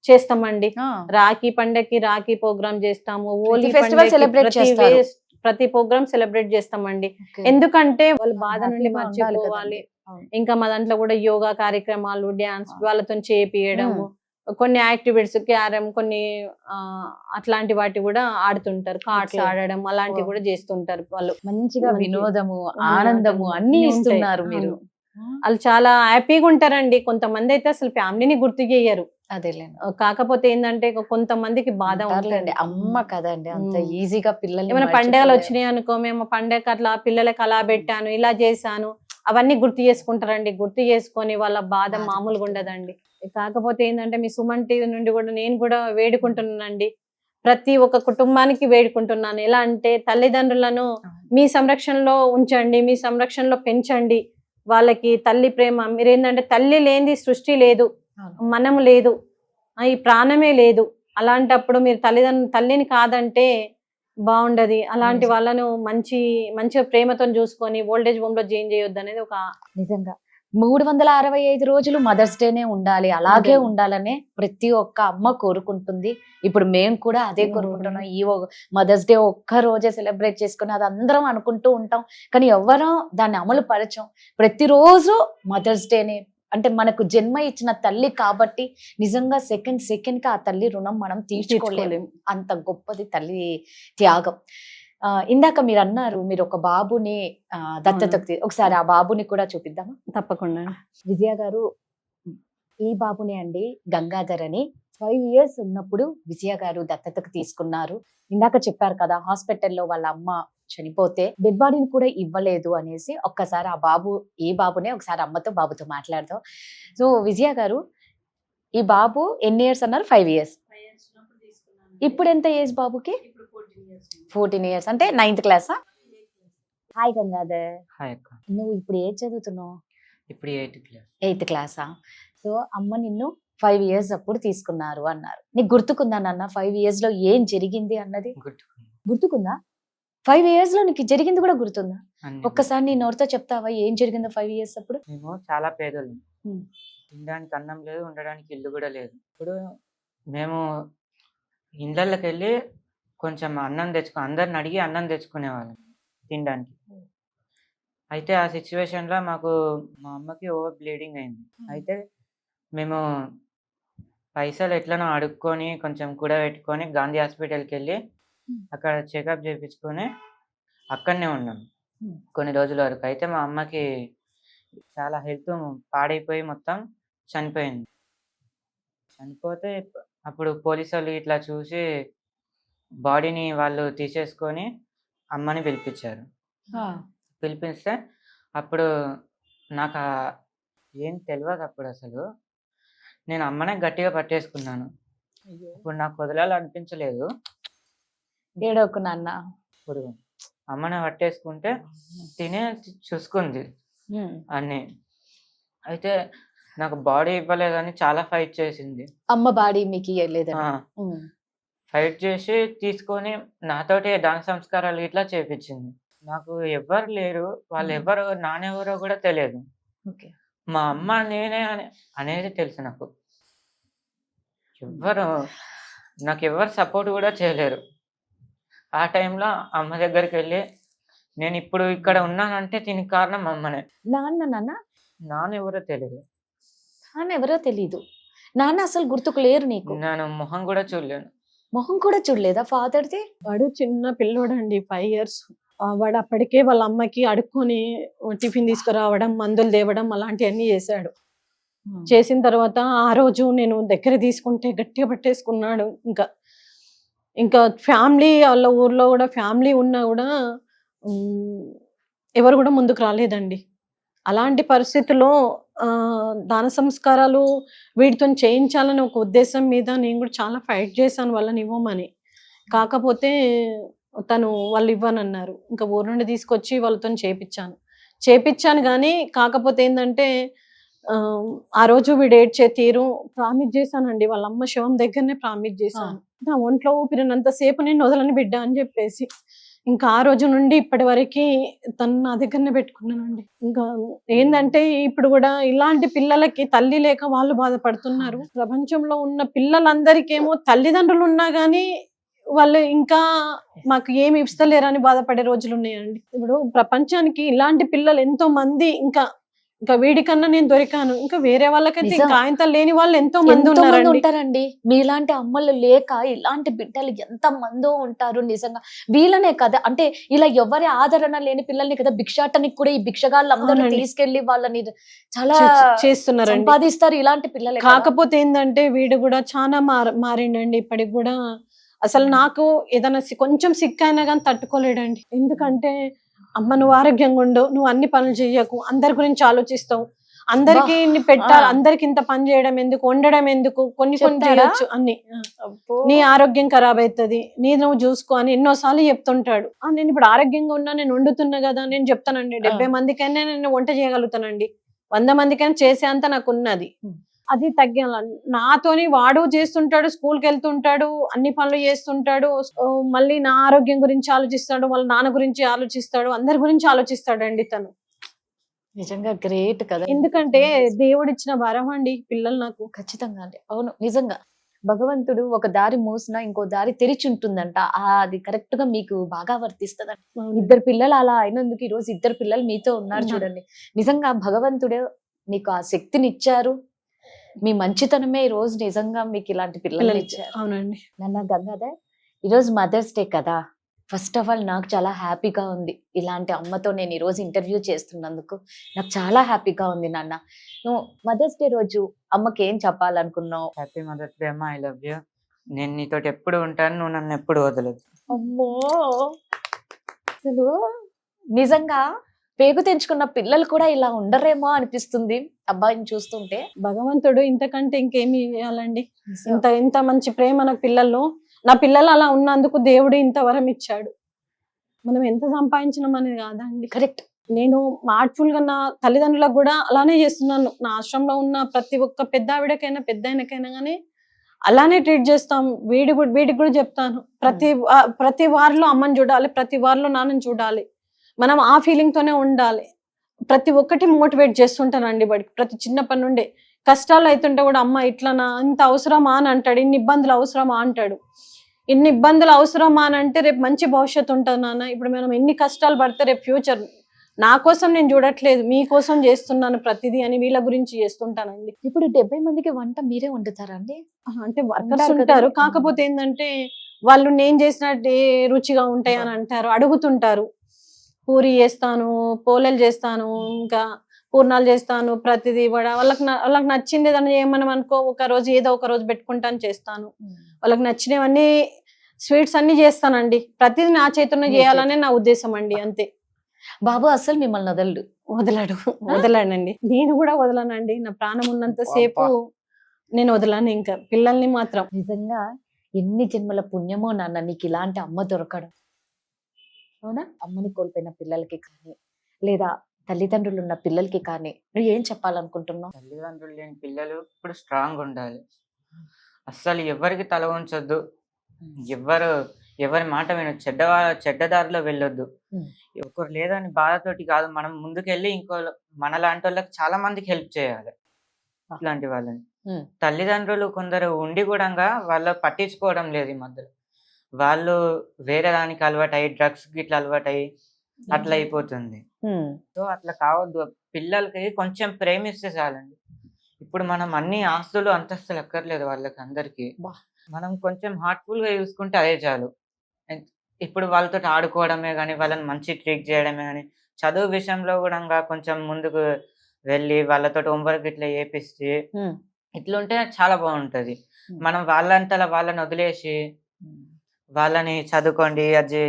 చేస్తామండి. రాఖీ పండగకి రాఖీ ప్రోగ్రామ్ చేస్తాము, హోలీ ప్రతి ప్రోగ్రామ్ సెలబ్రేట్ చేస్తామండి. ఎందుకంటే వాళ్ళ బాధ నుండి మర్చిపోవాలి. ఇంకా మా దాంట్లో కూడా యోగా కార్యక్రమాలు, డ్యాన్స్ వాళ్ళతో చేపియడము, కొన్ని యాక్టివిటీస్ క్యారమ్ కొన్ని అట్లాంటి వాటి కూడా ఆడుతుంటారు, కార్డ్స్ ఆడడం అలాంటివి కూడా చేస్తుంటారు. వాళ్ళు మంచిగా వినోదము ఆనందము అన్ని ఇస్తున్నారు మీరు. వాళ్ళు చాలా హ్యాపీగా ఉంటారండి. కొంతమంది అయితే అసలు ఫ్యామిలీని గుర్తు చేయరు. అదేలేండి. కాకపోతే ఏంటంటే కొంతమందికి బాధ ఉంటుంది. అమ్మ కదండి అంత ఈజీగా పిల్లలు ఏమైనా పండుగలు వచ్చినాయి అనుకో, మేము పండగ అట్లా పిల్లలకి అలా పెట్టాను ఇలా చేశాను అవన్నీ గుర్తు చేసుకుంటారండి. గుర్తు చేసుకొని వాళ్ళ బాధ మామూలుగా ఉండదండి. కాకపోతే ఏంటంటే మీ సుమన్ టీవీ నుండి కూడా నేను కూడా వేడుకుంటున్నానండి, ప్రతి ఒక్క కుటుంబానికి వేడుకుంటున్నాను. ఎలా అంటే తల్లిదండ్రులను మీ సంరక్షణలో ఉంచండి, మీ సంరక్షణలో పెంచండి. వాళ్ళకి తల్లి ప్రేమ మీరేంటంటే తల్లి లేనిది సృష్టి లేదు, మనము లేదు, ఈ ప్రాణమే లేదు. అలాంటప్పుడు మీరు తల్లిని కాదంటే బాగుండదు. అలాంటి వాళ్ళను మంచిగా ప్రేమతో చూసుకొని ఓల్డేజ్ హోమ్ లో జాయిన్ చేయొద్దు అనేది ఒక నిజంగా 365 రోజులు మదర్స్ డేనే ఉండాలి, అలాగే ఉండాలనే ప్రతి ఒక్క అమ్మ కోరుకుంటుంది. ఇప్పుడు మేము కూడా అదే కోరుకుంటున్నాం. ఈ మదర్స్ డే ఒక్క రోజే సెలబ్రేట్ చేసుకుని అది అందరం అనుకుంటూ ఉంటాం, కానీ ఎవరో దాన్ని అమలు పరచం. ప్రతిరోజు మదర్స్ డేనే అంటే మనకు జన్మ ఇచ్చిన తల్లి కాబట్టి నిజంగా సెకండ్ కి ఆ తల్లి రుణం మనం తీర్చుకోలేము. అంత గొప్పది తల్లి త్యాగం. ఇందాక మీరు అన్నారు మీరు ఒక బాబుని దత్తతకు ఒకసారి ఆ బాబుని కూడా చూపిద్దామా? తప్పకుండా. విజయ గారు, ఈ బాబుని అండి గంగాధర్ అని 5 years ఉన్నప్పుడు విజయ గారు దత్తతకు తీసుకున్నారు. ఇందాక చెప్పారు కదా హాస్పిటల్లో వాళ్ళ అమ్మ చనిపోతే డెడ్ బాడీని కూడా ఇవ్వలేదు అనేసి. ఒక్కసారి ఆ బాబు ఈ బాబునే ఒకసారి బాబుతో మాట్లాడదాం. సో విజయ గారు, ఈ బాబు ఎన్ని ఇయర్స్ అన్నారు? 5 years. ఇప్పుడు ఎంత ఏజ్ బాబుకి? 14 years అంటే 9th class. Hi Gangadhar. Hi అక్క. నువ్వు ఇప్పుడు ఏం చదువుతున్నావు? ఇప్పుడు 8th class. 8th class. So అమ్మ నిన్ను 5 years అప్పుడు తీసుకున్నారు అన్నారు. నీకు గుర్తుకుందా నాన్న 5 years లో ఏం జరిగింది అన్నది? గుర్తుకుందా? 5 years లో నీకు జరిగింది కూడా గుర్తుందా? ఒక్కసారి నీ నోటితో చెప్తావా ఏం జరిగిందో 5 years అప్పుడు? మేము చాలా పేదలు, తినడానికి అన్నం లేదు, ఉండడానికి ఇల్లు కూడా లేదు. ఇప్పుడు మేము ఇళ్ళకి వెళ్ళి కొంచెం అన్నం అందరిని అడిగి అన్నం తెచ్చుకునేవాళ్ళం తినడానికి. అయితే ఆ సిచ్యువేషన్లో మాకు మా అమ్మకి ఓవర్ బ్లీడింగ్ అయింది. అయితే మేము పైసలు ఎట్లనో అడుక్కొని కొంచెం కూడబెట్టుకొని గాంధీ హాస్పిటల్కి వెళ్ళి అక్కడ చెకప్ చేయించుకొని అక్కడనే ఉన్నాం కొన్ని రోజుల వరకు. అయితే మా అమ్మకి చాలా హెల్త్ పాడైపోయి మొత్తం చనిపోయింది. చనిపోతే అప్పుడు పోలీసు వాళ్ళు ఇట్లా చూసి బాడీని వాళ్ళు తీసేసుకొని అమ్మని పిలిపించారు. పిలిపిస్తే అప్పుడు నాకు ఏం తెలియదు. అప్పుడు అసలు నేను అమ్మనే గట్టిగా పట్టేసుకున్నాను. ఇప్పుడు నాకు వదలాలనిపించలేదు. ఏడోకు నాన్న. ఇప్పుడు అమ్మనే పట్టేసుకుంటే తినే చూసుకుంది అన్నీ. అయితే నాకు బాడీ ఇవ్వలేదని చాలా ఫైట్ చేసింది. అమ్మ బాడీ మీకు ఇవ్వలేదు? ఫైట్ చేసి తీసుకొని నాతోటి దాన సంస్కారాలు ఇట్లా చేపించింది. నాకు ఎవ్వరు లేరు, వాళ్ళు ఎవరు నానెవరో కూడా తెలియదు. మా అమ్మ నేనే అనేది తెలుసు. నాకు ఎవరు సపోర్ట్ కూడా చేయలేరు. ఆ టైంలో అమ్మ దగ్గరికి వెళ్ళి నేను ఇప్పుడు ఇక్కడ ఉన్నానంటే దీనికి కారణం అమ్మనే. నాన్న నాన్న ఎవరో తెలియదు. నాన్న ఎవరో తెలీదు. నాన్న అసలు గుర్తుకు లేరు నీకు? నేను మొహం కూడా చూడలేను. మొహం కూడా చూడలేదా ఫాదర్ది? వాడు చిన్న పిల్లోడండి, 5 years. వాడు అప్పటికే వాళ్ళ అమ్మకి అడుక్కొని టిఫిన్ తీసుకురావడం, మందులు తేవడం అలాంటివన్నీ చేశాడు. చేసిన తర్వాత ఆ రోజు నేను దగ్గర తీసుకుంటే గట్టిగా పట్టేసుకున్నాడు. ఇంకా ఫ్యామిలీ, వాళ్ళ ఊర్లో కూడా ఫ్యామిలీ ఉన్నా కూడా ఎవరు కూడా ముందుకు రాలేదండి. అలాంటి పరిస్థితుల్లో దాన సంస్కారాలు వీటితో చేయించాలని ఒక ఉద్దేశం మీద నేను కూడా చాలా ఫైట్ చేశాను వాళ్ళని ఇవ్వమని. కాకపోతే వాళ్ళు ఇవ్వనన్నారు. ఇంకా ఊరు నుండి తీసుకొచ్చి వాళ్ళతో చేపించాను కానీ కాకపోతే ఏంటంటే ఆ రోజు వీడు ఏడ్చే తీరు ప్రామిస్ చేశానండి. వాళ్ళ అమ్మ శవం దగ్గరనే ప్రామిస్ చేశాను, నా ఒంట్లో ఊపిరినంతసేపు నేను వదలని బిడ్డ అని చెప్పేసి. ఇంకా ఆ రోజు నుండి ఇప్పటి వరకు తను నా దగ్గరనే పెట్టుకున్నానండి. ఇంకా ఏంటంటే ఇప్పుడు కూడా ఇలాంటి పిల్లలకి తల్లి లేక వాళ్ళు బాధపడుతున్నారు. ప్రపంచంలో ఉన్న పిల్లలందరికీ ఏమో తల్లిదండ్రులు ఉన్నా గానీ వాళ్ళు ఇంకా మాకు ఏమి ఇస్తలేరని బాధపడే రోజులు ఉన్నాయండి. ఇప్పుడు ప్రపంచానికి ఇలాంటి పిల్లలు ఎంతో మంది, ఇంకా వీడికన్నా నేను దొరికాను. ఇంకా వేరే వాళ్ళకైతే ఇంకా ఆయనతో లేని వాళ్ళు ఎంతో మంది ఉంటారండి. మీలాంటి అమ్మలు లేక ఇలాంటి బిడ్డలు ఎంత మందో ఉంటారు నిజంగా. వీళ్ళనే కదా, అంటే ఇలా ఎవరి ఆదరణ లేని పిల్లల్ని కదా భిక్షాటనికి కూడా ఈ భిక్షగాళ్ళు అందరూ తీసుకెళ్లి వాళ్ళని చాలా చేస్తున్నారు, సంపాదిస్తారు ఇలాంటి పిల్లలు. కాకపోతే ఏంటంటే వీడు కూడా చాలా మారిండండి. ఇప్పటికి కూడా అసలు నాకు ఏదైనా కొంచెం సిక్ అయినా కానీ తట్టుకోలేడండి. ఎందుకంటే అమ్మ నువ్వు ఆరోగ్యంగా ఉండు, నువ్వు అన్ని పనులు చెయ్యకు, అందరి గురించి ఆలోచిస్తావు, అందరికి పెట్టాలి, అందరికి ఇంత పని చేయడం ఎందుకు, వండడం ఎందుకు, కొన్ని చేయొచ్చు అన్ని, నీ ఆరోగ్యం ఖరాబ్ అవుతుంది, నీ నువ్వు చూసుకో అని ఎన్నోసార్లు చెప్తుంటాడు. నేను ఇప్పుడు ఆరోగ్యంగా ఉన్నా, నేను వండుతున్నా కదా, నేను చెప్తానండి 70 మందికైనా నేను వంట చేయగలుగుతానండి, 100 మందికైనా చేసే అంత నాకు ఉన్నది. అది తగ్గాల. నాతోని వాడు చేస్తుంటాడు, స్కూల్కి వెళ్తుంటాడు, అన్ని పనులు చేస్తుంటాడు, మళ్ళీ నా ఆరోగ్యం గురించి ఆలోచిస్తాడు, వాళ్ళ నాన్న గురించి ఆలోచిస్తాడు, అందరి గురించి ఆలోచిస్తాడండి తను. నిజంగా గ్రేట్ కదా. ఎందుకంటే దేవుడిచ్చిన వరం అండి పిల్లలు నాకు. ఖచ్చితంగా అండి, అవును నిజంగా. భగవంతుడు ఒక దారి మూసినా ఇంకో దారి తెరిచి ఉంటుందంట. అది కరెక్ట్ గా మీకు బాగా వర్తిస్తుందంట. 2 పిల్లలు అలా అయినందుకు ఈ రోజు 2 పిల్లలు మీతో ఉన్నారు చూడండి. నిజంగా భగవంతుడే మీకు ఆ శక్తిని ఇచ్చారు. మీ మంచితనమే ఈ రోజు నిజంగా మీకు ఇలాంటి పిల్లలు ఇచ్చారు. అవునండి. నాన్న గంగాధర్, ఈరోజు మదర్స్ డే కదా, ఫస్ట్ ఆఫ్ ఆల్ నాకు చాలా హ్యాపీగా ఉంది. ఇలాంటి అమ్మతో నేను ఈ రోజు ఇంటర్వ్యూ చేస్తున్నందుకు నాకు చాలా హ్యాపీగా ఉంది. నాన్న, నువ్వు మదర్స్ డే రోజు అమ్మకి ఏం చెప్పాలనుకున్నావు? హ్యాపీ మదర్స్ డే అమ్మ, ఐ లవ్ యూ. నేను నీతో ఎప్పుడు ఉంటాను, నువ్వు నన్ను ఎప్పుడు వదలదు. అమ్మో, అసలు నిజంగా పేగు తెంచుకున్న పిల్లలు కూడా ఇలా ఉండరేమో అనిపిస్తుంది అబ్బాయిని చూస్తుంటే. భగవంతుడు ఇంతకంటే ఇంకేమి ఇవ్వాలండి? ఇంత మంచి ప్రేమ నాకు పిల్లల్లో. నా పిల్లలు అలా ఉన్నందుకు దేవుడు ఇంత వరం ఇచ్చాడు. మనం ఎంత సంపాదించినాం అనేది కాదండి. కరెక్ట్. నేను హార్ట్ఫుల్ గా నా తల్లిదండ్రులకు కూడా అలానే చేస్తున్నాను. నా ఆశ్రమంలో ఉన్న ప్రతి ఒక్క పెద్ద ఆవిడకైనా పెద్ద ఆయనకైనా కానీ అలానే ట్రీట్ చేస్తాం. వీడికి కూడా చెప్తాను, ప్రతి వారిలో అమ్మని చూడాలి, ప్రతి వారిలో నాన్నని చూడాలి, మనం ఆ ఫీలింగ్ తోనే ఉండాలి. ప్రతి ఒక్కటి మోటివేట్ చేస్తుంటానండి. వాడికి ప్రతి చిన్న పని నుండే కష్టాలు అవుతుంటే కూడా అమ్మ ఇట్లా ఇంత అవసరమా అని అంటాడు, ఇన్ని ఇబ్బందులు అవసరమా అంటాడు. ఇన్ని ఇబ్బందులు అవసరమా అని అంటే రేపు మంచి భవిష్యత్తు ఉంటుంది నాన్న. ఇప్పుడు మనం ఎన్ని కష్టాలు పడితే రేపు ఫ్యూచర్ నా కోసం నేను చూడట్లేదు, మీకోసం చేస్తున్నాను ప్రతిదీ అని వీళ్ళ గురించి చేస్తుంటానండి. ఇప్పుడు 70 మందికి వంట మీరే వండుతారండి? అంటే వర్కర్స్ ఉంటారు, కాకపోతే ఏంటంటే వాళ్ళు నేను చేసినట్టు రుచిగా ఉంటాయి అని అంటారు, అడుగుతుంటారు. పూరి చేస్తాను, పోలేలు చేస్తాను, ఇంకా పూర్ణాలు చేస్తాను, ప్రతిదీ కూడా వాళ్ళకి నచ్చింది ఏదైనా చేయమని అనుకో, ఏదో ఒక రోజు పెట్టుకుంటాను, చేస్తాను. వాళ్ళకి నచ్చినవన్నీ స్వీట్స్ అన్ని చేస్తానండి. ప్రతిదీ నా చేతుల్లో చేయాలనే నా ఉద్దేశం అండి, అంతే. బాబు అసలు మిమ్మల్ని వదలడండి. నేను కూడా వదలనండి. నా ప్రాణం ఉన్నంత సేపు నేను వదలను ఇంకా పిల్లల్ని మాత్రం. నిజంగా ఎన్ని జన్మల పుణ్యమో నాన్న నీకు ఇలాంటి అమ్మ దొరకడం. అవునా? అమ్మని కోల్పోయిన పిల్లలకి కానీ, లేదా తల్లిదండ్రులు ఉన్న పిల్లలకి కానీ నువ్వు ఏం చెప్పాలనుకుంటున్నావు? తల్లిదండ్రులు లేని పిల్లలు ఇప్పుడు స్ట్రాంగ్ ఉండాలి. అస్సలు ఎవరికి తల ఉంచొద్దు, ఎవరి మాట వినొద్దు, చెడ్డ దారిలో వెళ్ళొద్దు. ఒకరు లేదని బాధతోటి కాదు, మనం ముందుకెళ్ళి మన లాంటి వాళ్ళకి చాలా మందికి హెల్ప్ చేయాలి. ఇట్లాంటి వాళ్ళని తల్లిదండ్రులు కొందరు ఉండి కూడా వాళ్ళు పట్టించుకోవడం లేదు. ఈ మధ్యలో వాళ్ళు వేరే దానికి అలవాటు అయ్యి డ్రగ్స్ గిట్లా అలవాటు అయ్యి అట్లా అయిపోతుంది. సో అట్లా కావద్దు. పిల్లలకి కొంచెం ప్రేమిస్తే చాలండి. ఇప్పుడు మనం అన్ని ఆస్తులు అంతస్తులు ఎక్కర్లేదు వాళ్ళకి అందరికి. బా. మనం కొంచెం హార్ట్ఫుల్ గా చూసుకుంటే అదే చాలు. ఇప్పుడు వాళ్ళతో ఆడుకోవడమే కానీ, వాళ్ళని మంచి ట్రీట్ చేయడమే కానీ, చదువు విషయంలో కూడా కొంచెం ముందుకు వెళ్ళి వాళ్ళతో హోంవర్క్ ఇట్లా చేపిస్తే ఇట్లుంటే చాలా బాగుంటది. మనం వాళ్ళంతలా వాళ్ళని వదిలేసి వాళ్ళని చదువుకోండి, అది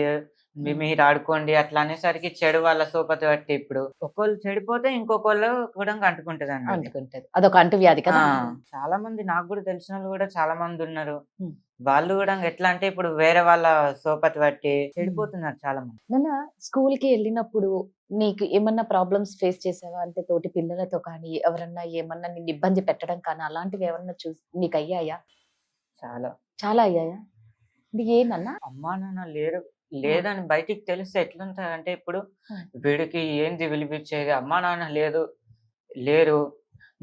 మీరు ఆడుకోండి అట్లా అనేసరికి చెడు వాళ్ళ సోపతి బట్టి ఇప్పుడు ఒకళ్ళు చెడిపోతే ఇంకొకళ్ళు కూడా అంటుకుంటదండి. అంటుకుంటది, అదొక అంటువ్యాధి కదా. చాలా మంది నాకు కూడా తెలిసిన వాళ్ళు కూడా చాలా మంది ఉన్నారు. ఉమ్. వాళ్ళు కూడా ఎట్లా అంటే ఇప్పుడు వేరే వాళ్ళ సోపతి బట్టి చెడిపోతున్నారు చాలా మంది. నాన్న, స్కూల్ కి వెళ్ళినప్పుడు నీకు ఏమన్నా ప్రాబ్లమ్స్ ఫేస్ చేసావా? అంటే తోటి పిల్లలతో కానీ, ఎవరన్నా ఏమన్నా నిన్ను ఇబ్బంది పెట్టడం కానీ, అలాంటివి ఏమన్నా నీకు అయ్యాయా? చాలా చాలా అయ్యాయా? అంటే ఏనన్నా? అమ్మా నాన్న లేదని బయటికి తెలిస్తే ఎట్లుంటది అంటే, ఇప్పుడు వీడికి ఏంది విలువిచ్చేది, అమ్మా నాన్న లేరు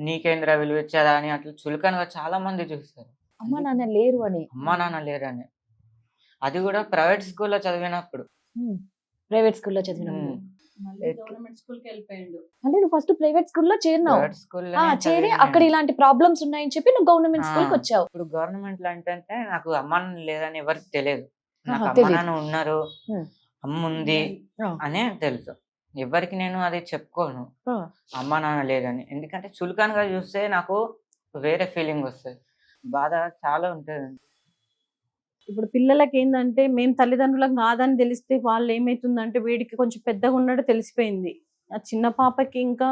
నీకేంద్రా విలువిచ్చేదా అని అట్లా చులకనగా చాలా మంది చూస్తారు. అమ్మా నాన్న లేరు అని? అమ్మా నాన్న లేరని. అది కూడా ప్రైవేట్ స్కూల్లో చదివినప్పుడు. ప్రైవేట్ స్కూల్లో చదివినప్పుడు. గవర్నమెంట్ స్కూల్ కి వెళ్ళిపోయిండు. అంటే నువ్వు ఫస్ట్ ప్రైవేట్ స్కూల్లో చేరినావు? ప్రైవేట్ స్కూల్లో చేరి అక్కడ ఇలాంటి ప్రాబ్లమ్స్ ఉన్నాయని చెప్పి నువ్వు గవర్నమెంట్ స్కూల్ కి వచ్చావు. ఇప్పుడు గవర్నమెంట్ లో అంటే నాకు అమ్మా నాన్న లేదని ఎవరికి తెలియదు. నాకు అమ్మా తెలీదు. నాన్న ఉన్నారు, అమ్మ ఉంది అనే తెలుసు. ఎవరికి నేను అది చెప్పుకోను అమ్మా నాన్న లేదని. ఎందుకంటే చులకనగా చూస్తే నాకు వేరే ఫీలింగ్ వస్తుంది, బాధ చాలా ఉంటుంది. ఇప్పుడు పిల్లలకి ఏంటంటే మేము తల్లిదండ్రులకు కాదని తెలిస్తే వాళ్ళు ఏమైతుందంటే వీడికి కొంచెం పెద్దగా ఉన్నాడు తెలిసిపోయింది. ఆ చిన్న పాపకి ఇంకా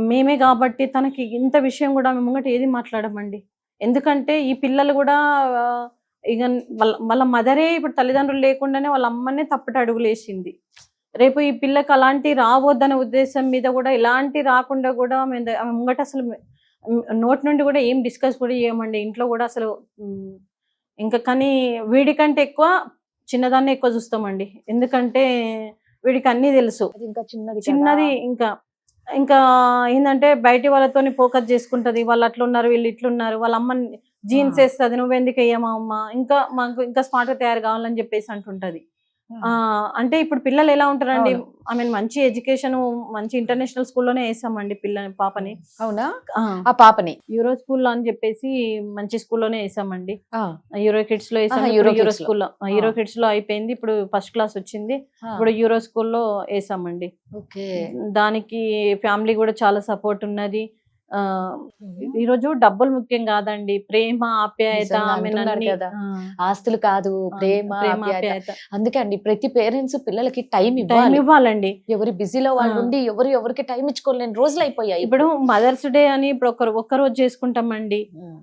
మేమే కాబట్టి తనకి ఇంత విషయం కూడా మేము ముంగట ఏది మాట్లాడమండి. ఎందుకంటే ఈ పిల్లలు కూడా ఇక వాళ్ళ మదరే ఇప్పుడు తల్లిదండ్రులు లేకుండానే వాళ్ళ అమ్మనే తప్పటి అడుగులు వేసింది. రేపు ఈ పిల్లకి అలాంటి రావద్దనే ఉద్దేశం మీద కూడా ఇలాంటి రాకుండా కూడా మేము ముంగట అసలు నోటి నుండి కూడా ఏం డిస్కస్ కూడా చేయమండి ఇంట్లో కూడా అసలు. ఇంకా కానీ వీడికంటే ఎక్కువ చిన్నదాన్ని ఎక్కువ చూస్తామండి. ఎందుకంటే వీడికి అన్నీ తెలుసు. ఇంకా చిన్నది ఇంకా ఇంకా ఏంటంటే బయట వాళ్ళతోని ఫోకస్ చేసుకుంటది. వాళ్ళు అట్లున్నారు, వీళ్ళు ఇట్లున్నారు, వాళ్ళ అమ్మ జీన్స్ వేస్తుంది, నువ్వెందుకు వేయమా అమ్మ, ఇంకా మాకు ఇంకా స్మార్ట్ గా తయారు కావాలని చెప్పేసి అంటుంటది. అంటే ఇప్పుడు పిల్లలు ఎలా ఉంటారండి, ఐ మీన్ మంచి ఎడ్యుకేషన్ మంచి ఇంటర్నేషనల్ స్కూల్లోనే వేసామండి పాపని. అవునా? ఆ పాపని యూరో స్కూల్లో అని చెప్పేసి మంచి స్కూల్లోనే వేసామండి. యూరో కిడ్స్ లో వేసాము. యూరో స్కూల్లో యూరో కిడ్స్ లో అయిపోయింది, ఇప్పుడు ఫస్ట్ క్లాస్ వచ్చింది. ఇప్పుడు యూరో స్కూల్లో వేసామండి. దానికి ఫ్యామిలీ కూడా చాలా సపోర్ట్ ఉన్నది. ఈరోజు డబ్బులు ముఖ్యం కాదండి, ప్రేమ ఆప్యాయత. ఆస్తులు కాదు, ప్రేమ ఆప్యాయత. అందుకే అండి ప్రతి పేరెంట్స్ పిల్లలకి టైం ఇవ్వాలండి. ఎవరి బిజీలో వాళ్ళు ఉండి ఎవరికి టైం ఇచ్చుకోలేని రోజులు అయిపోయాయి. ఇప్పుడు మదర్స్ డే అని ఇప్పుడు ఒక్కరోజు చేసుకుంటామండి,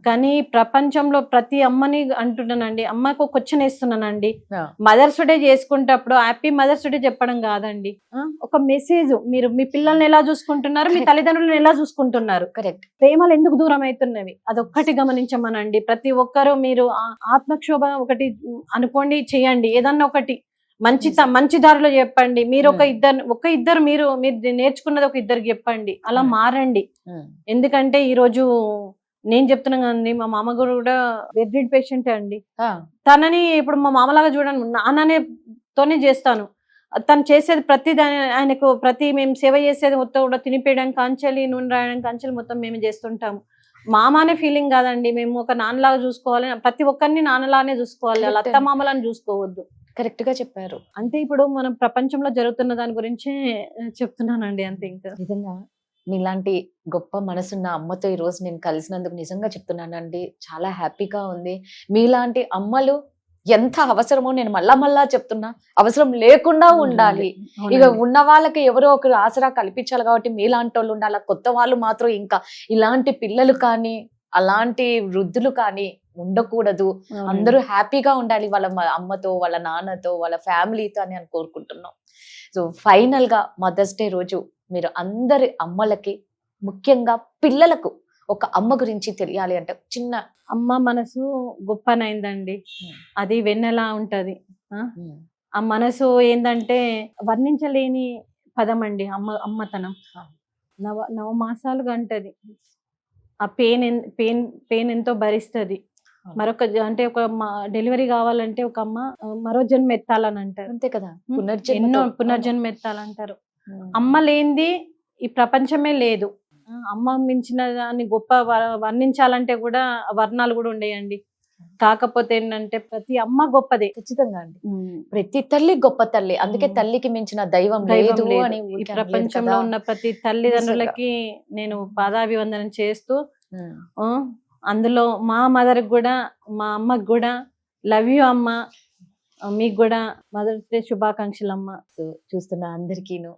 కానీ ప్రపంచంలో ప్రతి అమ్మని అంటున్నానండి, అమ్మకి ఒక క్వశ్చన్ వేస్తున్నానండి. మదర్స్ డే చేసుకుంటప్పుడు హ్యాపీ మదర్స్ డే చెప్పడం కాదండి, ఒక మెసేజ్. మీరు మీ పిల్లల్ని ఎలా చూసుకుంటున్నారు, మీ తల్లిదండ్రులను ఎలా చూసుకుంటున్నారు, కరెక్ట్. ప్రేమలు ఎందుకు దూరం అవుతున్నవి అదొక్కటి గమనించమనండి. ప్రతి ఒక్కరూ మీరు ఆత్మక్షోభ ఒకటి అనుకోండి, చేయండి, ఏదన్నా ఒకటి మంచి దారిలో చెప్పండి. మీరు ఒక ఇద్దరు మీరు నేర్చుకున్నది ఒక ఇద్దరికి చెప్పండి, అలా మారండి. ఎందుకంటే ఈ రోజు నేను చెప్తున్నా కదండి, మా మామ కూడా బెడ్ పేషెంటే అండి. తనని ఇప్పుడు మా మామలాగా చూడండి, నాన్ననే తోనే చేస్తాను. తను చేసేది ప్రతి ఆయనకు మేము సేవ చేసేది మొత్తం కూడా తినిపేయడం కాంచెలి, నూనె రాయడం కాంచెలి మొత్తం మేము చేస్తుంటాము. మామ అనే ఫీలింగ్ కాదండి, మేము ఒక నాన్నలాగా చూసుకోవాలి, ప్రతి ఒక్కరిని నాన్నలానే చూసుకోవాలి, వాళ్ళ అత్త మామలని చూసుకోవద్దు. కరెక్ట్ గా చెప్పారు. అంటే ఇప్పుడు మనం ప్రపంచంలో జరుగుతున్న దాని గురించి చెప్తున్నానండి, అంతే. ఇంకా నిజంగా మీలాంటి గొప్ప మనసున్న అమ్మతో ఈ రోజు నేను కలిసినందుకు నిజంగా చెప్తున్నానండి, చాలా హ్యాపీగా ఉంది. మీలాంటి అమ్మలు ఎంత అవసరమో నేను మళ్ళా చెప్తున్నా, అవసరం లేకుండా ఉండాలి. ఇక ఉన్న వాళ్ళకి ఎవరో ఒకరు ఆసరా కల్పించాలి కాబట్టి మీలాంటి వాళ్ళు ఉండాలి. కొత్త వాళ్ళు మాత్రం ఇంకా ఇలాంటి పిల్లలు కానీ అలాంటి వృద్ధులు కానీ ఉండకూడదు. అందరూ హ్యాపీగా ఉండాలి వాళ్ళ అమ్మతో, వాళ్ళ నాన్నతో, వాళ్ళ ఫ్యామిలీతో అని కోరుకుంటున్నాం. సో ఫైనల్ గా మదర్స్ డే రోజు మీరు అందరి అమ్మలకి, ముఖ్యంగా పిల్లలకు ఒక అమ్మ గురించి తెలియాలి అంటే, చిన్న అమ్మ మనసు గొప్పనైందండి, అది వెన్నెలా ఉంటది. ఆ మనసు ఏంటంటే వర్ణించలేని పదం అండి అమ్మతనం. నవమాసాలు గంటది, ఆ పెయిన్ ఎంతో భరిస్తుంది. మరొక అంటే ఒక డెలివరీ కావాలంటే ఒక అమ్మ మరో జన్మ ఎత్తాలని అంటారు, అంతే కదా, ఎన్నో పునర్జన్మ ఎత్తాలంటారు. అమ్మ లేనిది ఈ ప్రపంచమే లేదు. అమ్మ మించిన దాన్ని గొప్ప వర్ణించాలంటే కూడా వర్ణాలు కూడా ఉండేయండి. కాకపోతే ఏంటంటే ప్రతి అమ్మ గొప్పదే. ఖచ్చితంగా అండి. ప్రతి తల్లి గొప్ప తల్లి, అందుకే తల్లికి మించిన దైవం లేదు లేదు. అని ఈ ఊరికే అనలేదు ప్రపంచంలో కదా. ఉన్న ప్రతి తల్లిదండ్రులకి నేను పాదాభివందనం చేస్తూ, ఆ, అందులో మా మదర్ కూడా, మా అమ్మకి కూడా లవ్ యూ అమ్మ, మీకు కూడా మదర్స్ డే శుభాకాంక్షలు అమ్మ. సో, చూస్తున్న అందరికీను,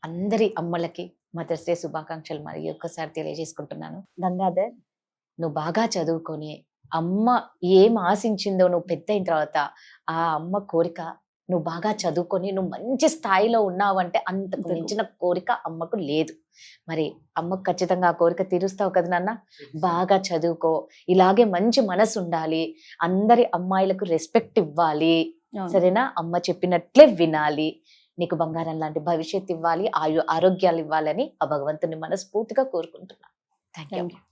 అందరి అమ్మలకి మదర్స్ డే శుభాకాంక్షలు మరి ఒక్కసారి తెలియజేసుకుంటున్నాను. గంగాధర్, నువ్వు బాగా చదువుకొని అమ్మ ఏం ఆశించిందో నువ్వు పెద్ద అయిన తర్వాత ఆ అమ్మ కోరిక నువ్వు బాగా చదువుకొని నువ్వు మంచి స్థాయిలో ఉన్నావంటే అంతకు మించిన కోరిక అమ్మకు లేదు. మరి అమ్మకు ఖచ్చితంగా ఆ కోరిక తీరుస్తావు కదా నాన్న. బాగా చదువుకో, ఇలాగే మంచి మనసు ఉండాలి, అందరి అమ్మాయిలకు రెస్పెక్ట్ ఇవ్వాలి, సరేనా? అమ్మ చెప్పినట్లే వినాలి, నీకు బంగారం లాంటి భవిష్యత్తు ఇవ్వాలి, ఆరోగ్యాలు ఇవ్వాలని ఆ భగవంతుని మనస్ఫూర్తిగా కోరుకుంటున్నా. Thank you.